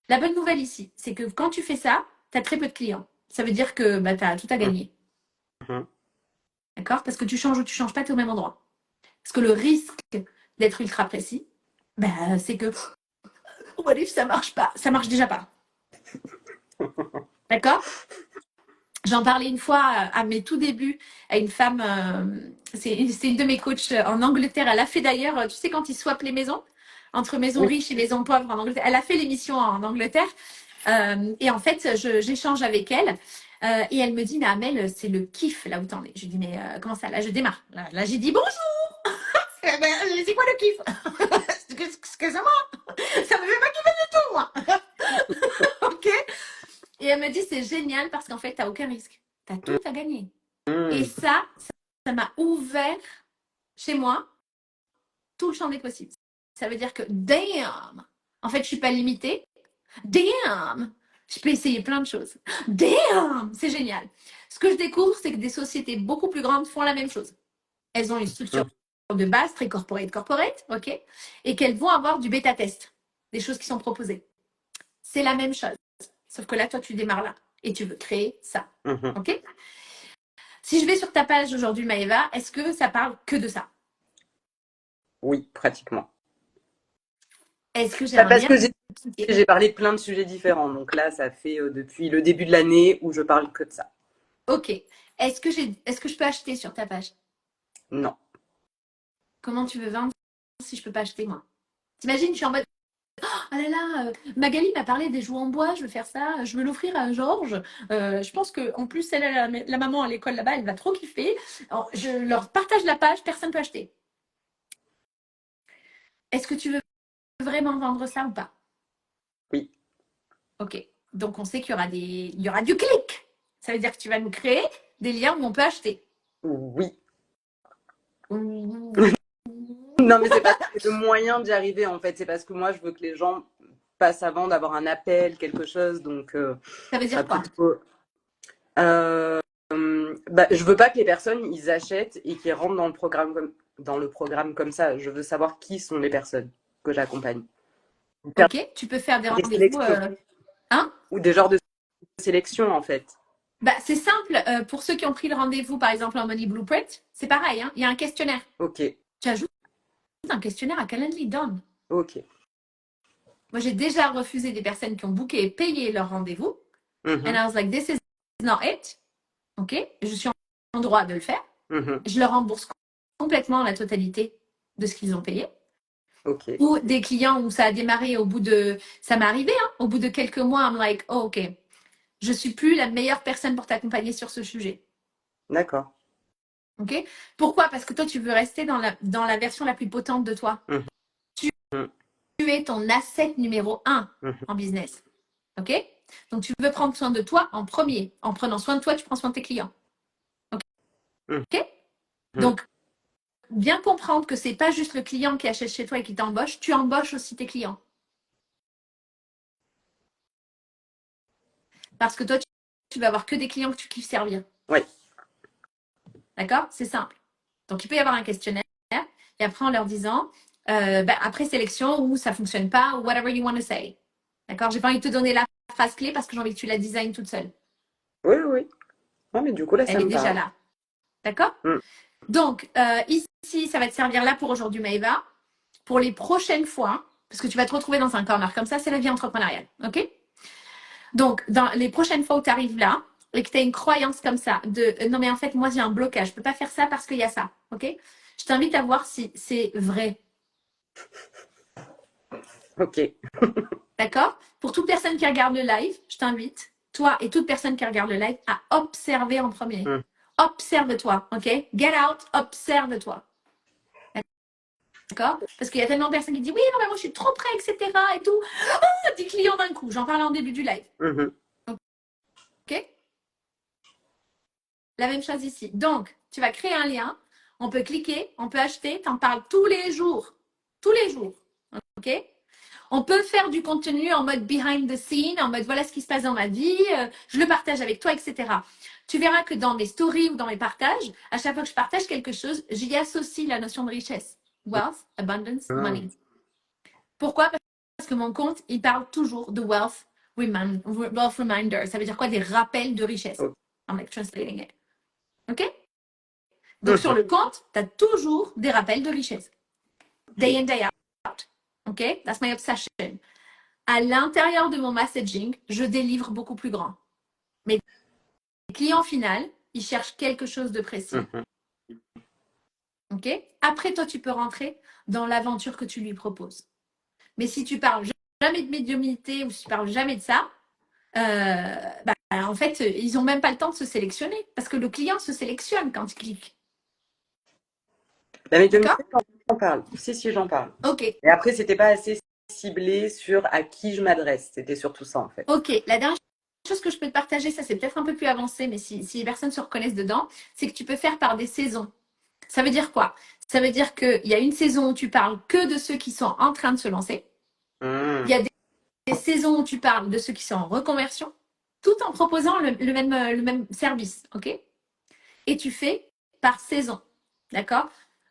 La bonne nouvelle ici, c'est que quand tu fais ça, tu as très peu de clients. Ça veut dire que tu as tout à gagner. Mhm. D'accord? Parce que tu changes ou tu changes pas, tu es au même endroit. Parce que le risque d'être ultra précis, c'est que what if ça marche pas? Ça marche déjà pas. D'accord? J'en parlais une fois à mes tout débuts à une femme, c'est une de mes coachs en Angleterre. Elle a fait d'ailleurs, tu sais, quand ils swappent les maisons, entre maisons Oui. riches et maisons pauvres en Angleterre, elle a fait l'émission en Angleterre. Et en fait, j'échange avec elle. Et elle me dit, mais Amel, c'est le kiff là où t'en es. Je lui dis, mais comment ça? Là, je démarre. Là, j'ai dit bonjour. C'est quoi le kiff? Excusez-moi, ça me fait pas kiffer du tout, moi. Ok. Et elle me dit, c'est génial parce qu'en fait, t'as aucun risque. T'as tout à gagner. Et Mm. ça m'a ouvert chez moi tout le champ des possibles. Ça veut dire que, damn, en fait, je suis pas limitée. Damn, je peux essayer plein de choses. Damn, c'est génial. Ce que je découvre, c'est que des sociétés beaucoup plus grandes font la même chose. Elles ont une structure de base très corporate, ok, et qu'elles vont avoir du bêta test, des choses qui sont proposées. C'est la même chose, sauf que là, toi, tu démarres là et tu veux créer ça, Mhm. ok. Si je vais sur ta page aujourd'hui, Maëva, est-ce que ça parle que de ça? Oui, pratiquement. Est-ce que j'aimerais Parce bien que j'ai parlé de plein de sujets différents. Donc là, ça fait depuis le début de l'année où je parle que de ça. Ok. Est-ce que je peux acheter sur ta page? Non. Comment tu veux vendre si je peux pas acheter, moi? T'imagines, je suis en mode, ah là là, Magali m'a parlé des jouets en bois, je veux faire ça, je veux l'offrir à Georges. Je pense qu'en plus, la maman à l'école là-bas, elle va trop kiffer. Alors, je leur partage la page, personne ne peut acheter. Est-ce que tu veux vraiment vendre ça ou pas? Oui. Ok. Donc, on sait il y aura du clic. Ça veut dire que tu vas nous créer des liens où on peut acheter. Oui. Ouh. Non, mais c'est pas le moyen d'y arriver, en fait. C'est parce que moi, je veux que les gens passent avant d'avoir un appel, quelque chose. Donc, Ça veut dire quoi? Je veux pas que les personnes, ils achètent et qu'ils rentrent dans le programme comme ça. Je veux savoir qui sont les personnes que j'accompagne. Ok, tu peux faire des Des rendez-vous. sélections. Hein? Ou des genres de sélection, en fait. C'est simple. Pour ceux qui ont pris le rendez-vous, par exemple, en Money Blueprint, c'est pareil. Hein, il y a un questionnaire. Ok. Tu ajoutes un questionnaire à Calendly, done. Ok. Moi, j'ai déjà refusé des personnes qui ont booké et payé leur rendez-vous. Mhm. And I was like, this is not it. Ok, je suis en droit de le faire. Mhm. Je leur rembourse complètement la totalité de ce qu'ils ont payé. Ok. Ou des clients où ça a démarré ça m'est arrivé, hein, au bout de quelques mois, I'm like, oh, ok, je suis plus la meilleure personne pour t'accompagner sur ce sujet. D'accord. Ok. Pourquoi? Parce que toi, tu veux rester dans la version la plus potente de toi. Mhm. Tu es ton asset numéro 1 Mhm. en business. Ok. Donc, tu veux prendre soin de toi en premier. En prenant soin de toi, tu prends soin de tes clients. Ok. Mhm. Donc, bien comprendre que c'est pas juste le client qui achète chez toi et qui t'embauche, tu embauches aussi tes clients. Parce que toi, tu vas avoir que des clients que tu kiffes servir. Oui. D'accord? C'est simple. Donc, il peut y avoir un questionnaire et après, en leur disant, après sélection ou ça fonctionne pas, ou whatever you want to say. D'accord? J'ai pas envie de te donner la phrase clé parce que j'ai envie que tu la designes toute seule. Oui, oui. Ouais, mais du coup, là, ça Elle est me déjà parle. là. D'accord? Donc, ici, ça va te servir là pour aujourd'hui, Maëva. Pour les prochaines fois, parce que tu vas te retrouver dans un corner comme ça, c'est la vie entrepreneuriale. OK? Donc, dans les prochaines fois où tu arrives là et que tu as une croyance comme ça de non, mais en fait, moi, j'ai un blocage, je peux pas faire ça parce qu'il y a ça. OK? Je t'invite à voir si c'est vrai. Ok. D'accord? Pour toute personne qui regarde le live, je t'invite toi et toute personne qui regarde le live, à observer en premier. Mm. Observe-toi, ok? Get out, observe-toi. D'accord? Parce qu'il y a tellement de personnes qui disent oui, non, mais moi je suis trop prêt, etc. et tout. Oh, 10 clients d'un coup. J'en parlais en début du live. Mhm. Ok? La même chose ici. Donc, tu vas créer un lien. On peut cliquer, on peut acheter. Tu en parles tous les jours. Tous les jours. Ok? On peut faire du contenu en mode behind the scene, en mode voilà ce qui se passe dans ma vie, je le partage avec toi, etc. Tu verras que dans mes stories ou dans mes partages, à chaque fois que je partage quelque chose, j'y associe la notion de richesse. Wealth, abundance, money. Pourquoi? Parce que mon compte, il parle toujours de wealth reminder. Ça veut dire quoi? Des rappels de richesse. Ok. I'm like translating it. OK? Donc, sur le compte, tu as toujours des rappels de richesse. Day in, day out. OK? That's my obsession. À l'intérieur de mon messaging, je délivre beaucoup plus grand. Mais le client final, il cherche quelque chose de précis. Mhm. OK? Après, toi, tu peux rentrer dans l'aventure que tu lui proposes. Mais si tu parles jamais de médiumnité ou si tu parles jamais de ça, en fait, ils n'ont même pas le temps de se sélectionner parce que le client se sélectionne quand il clique. La médiumnité, D'accord? j'en parle. Si, j'en parle. Ok. Et après, c'était pas assez ciblé sur à qui je m'adresse. C'était surtout ça, en fait. Ok. La dernière chose que je peux te partager, ça c'est peut-être un peu plus avancé, mais si les personnes se reconnaissent dedans, c'est que tu peux faire par des saisons. Ça veut dire quoi? Ça veut dire qu'il y a une saison où tu parles que de ceux qui sont en train de se lancer. Il y a des saisons où tu parles de ceux qui sont en reconversion, tout en proposant le même service. Ok? Et tu fais par saison. D'accord?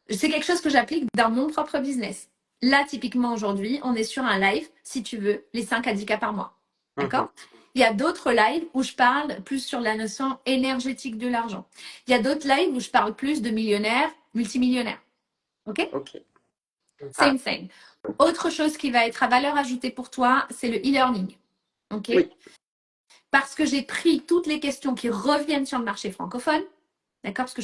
C'est quelque chose que j'applique dans mon propre business. Là, typiquement, aujourd'hui, on est sur un live, si tu veux, les 5 à 10 cas par mois. D'accord? Il y a d'autres lives où je parle plus sur la notion énergétique de l'argent. Il y a d'autres lives où je parle plus de millionnaires, multimillionnaires. OK? Ok. Same thing. Autre chose qui va être à valeur ajoutée pour toi, c'est le e-learning. OK? Oui. Parce que j'ai pris toutes les questions qui reviennent sur le marché francophone. D'accord? Parce que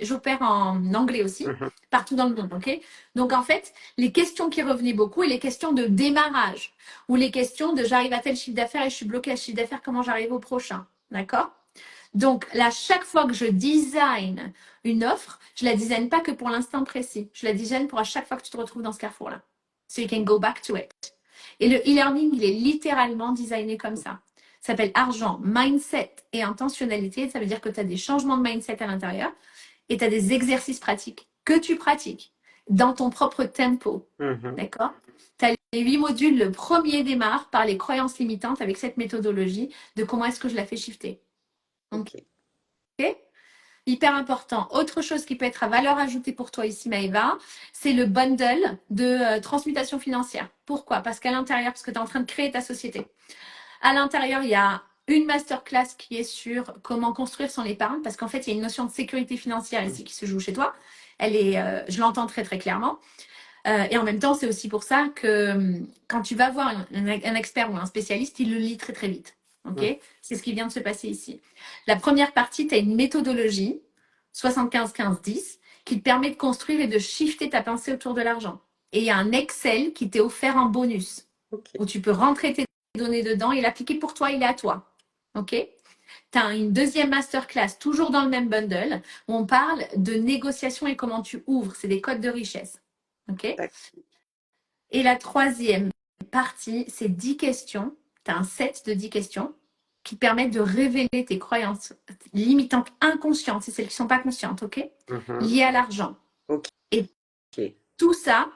j'opère en anglais aussi, partout dans le monde, ok? Donc, en fait, les questions qui revenaient beaucoup et les questions de démarrage ou les questions de j'arrive à tel chiffre d'affaires et je suis bloquée à ce chiffre d'affaires, comment j'arrive au prochain? D'accord? Donc, là, chaque fois que je design une offre, je la design pas que pour l'instant précis. Je la design pour à chaque fois que tu te retrouves dans ce carrefour-là. So you can go back to it. Et le e-learning, il est littéralement designé comme ça. Ça s'appelle argent, mindset et intentionnalité. Ça veut dire que tu as des changements de mindset à l'intérieur et tu as des exercices pratiques que tu pratiques dans ton propre tempo. D'accord? Tu as les 8 modules. Le premier démarre par les croyances limitantes avec cette méthodologie de comment est-ce que je la fais shifter. Ok. Ok? Hyper important. Autre chose qui peut être à valeur ajoutée pour toi ici, Maëva, c'est le bundle de transmutation financière. Pourquoi? Parce qu'à l'intérieur, parce que tu es en train de créer ta société. À l'intérieur, il y a une masterclass qui est sur comment construire son épargne, parce qu'en fait, il y a une notion de sécurité financière ici qui se joue chez toi. Je l'entends très très clairement. Et en même temps, c'est aussi pour ça que quand tu vas voir un expert ou un spécialiste, il le lit très très vite. Ok? C'est ce qui vient de se passer ici. La première partie, tu as une méthodologie 75-15-10 qui te permet de construire et de shifter ta pensée autour de l'argent. Et il y a un Excel qui t'est offert en bonus où tu peux rentrer tes données dedans et l'appliquer pour toi, il est à toi. OK? Tu as une deuxième masterclass, toujours dans le même bundle, où on parle de négociation et comment tu ouvres. C'est des codes de richesse. OK? Et la troisième partie, c'est 10 questions. Tu as un set de 10 questions qui te permettent de révéler tes croyances limitantes inconscientes, c'est celles qui ne sont pas conscientes, OK? Liées à l'argent. Et tout ça,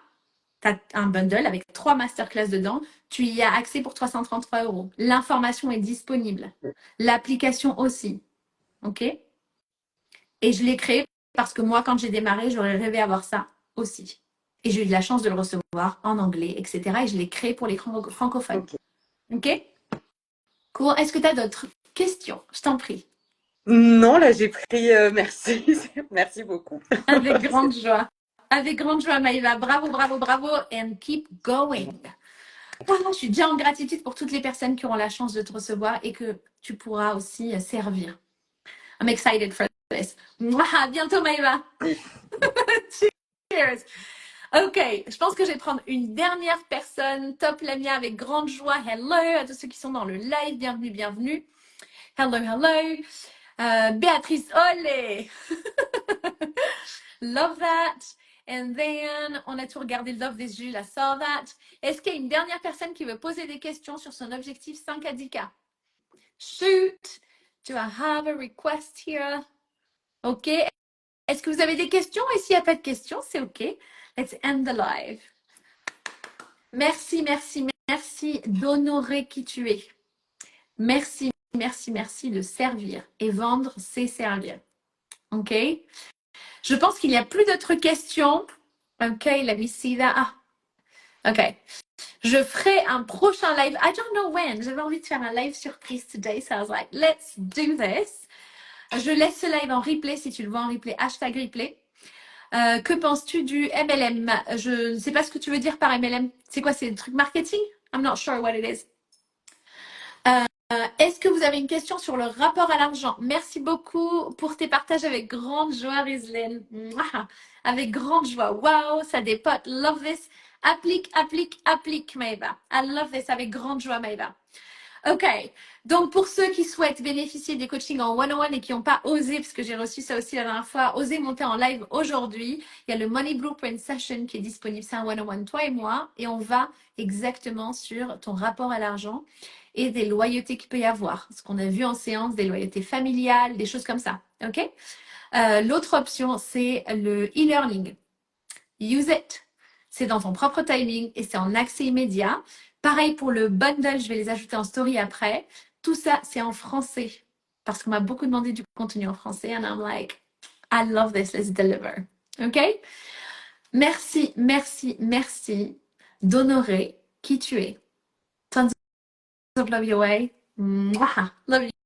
tu as un bundle avec 3 masterclass dedans. Tu y as accès pour 333 €. L'information est disponible. L'application aussi. OK? Et je l'ai créé parce que moi, quand j'ai démarré, j'aurais rêvé avoir ça aussi. Et j'ai eu de la chance de le recevoir en anglais, etc. Et je l'ai créé pour les francophones. OK? Cool. Est-ce que tu as d'autres questions? Je t'en prie. Non, là, j'ai pris. Merci. Merci beaucoup. Avec grande joie. Avec grande joie, Maïva. Bravo, bravo, bravo. And keep going. Voilà, je suis déjà en gratitude pour toutes les personnes qui auront la chance de te recevoir et que tu pourras aussi servir. I'm excited for this. À bientôt, Maïva. Cheers. Ok, je pense que je vais prendre une dernière personne. Top Lamia avec grande joie. Hello à tous ceux qui sont dans le live. Bienvenue, bienvenue. Hello, hello. Béatrice, olé. Love that. And then, on a tout regardé. Love this Jules, I saw that. Est-ce qu'il y a une dernière personne qui veut poser des questions sur son objectif 5 à 10K? Shoot. Do I have a request here? Ok. Est-ce que vous avez des questions? Et s'il n'y a pas de questions, c'est ok. Let's end the live. Merci, merci, merci d'honorer qui tu es. Merci, merci, merci de servir. Et vendre, c'est servir. Ok? Je pense qu'il n'y a plus d'autres questions. Ok, let me see that. Ah, ok. Je ferai un prochain live. I don't know when. J'avais envie de faire un live surprise today. So I was like, let's do this. Je laisse ce live en replay si tu le vois en replay. Hashtag replay. Que penses-tu du MLM? Je ne sais pas ce que tu veux dire par MLM. C'est quoi? C'est le truc marketing? I'm not sure what it is. Est-ce que vous avez une question sur le rapport à l'argent? Merci beaucoup pour tes partages avec grande joie, Rizlen. Mouah. Avec grande joie. Wow, ça dépote. Love this. Applique, applique, applique, Maëva. I love this. Avec grande joie, Maëva. Ok, donc pour ceux qui souhaitent bénéficier des coachings en one-on-one et qui n'ont pas osé, parce que j'ai reçu ça aussi la dernière fois, osé monter en live aujourd'hui, il y a le Money Blueprint Session qui est disponible, c'est un one-on-one, toi et moi, et on va exactement sur ton rapport à l'argent et des loyautés qu'il peut y avoir. Ce qu'on a vu en séance, des loyautés familiales, des choses comme ça, ok? L'autre option, c'est le e-learning. Use it. C'est dans ton propre timing et c'est en accès immédiat. Pareil pour le bundle, je vais les ajouter en story après. Tout ça, c'est en français. Parce qu'on m'a beaucoup demandé du contenu en français. And I'm like, I love this, let's deliver. OK? Merci, merci, merci d'honorer qui tu es. Tons of love your way. Mouah. Love you.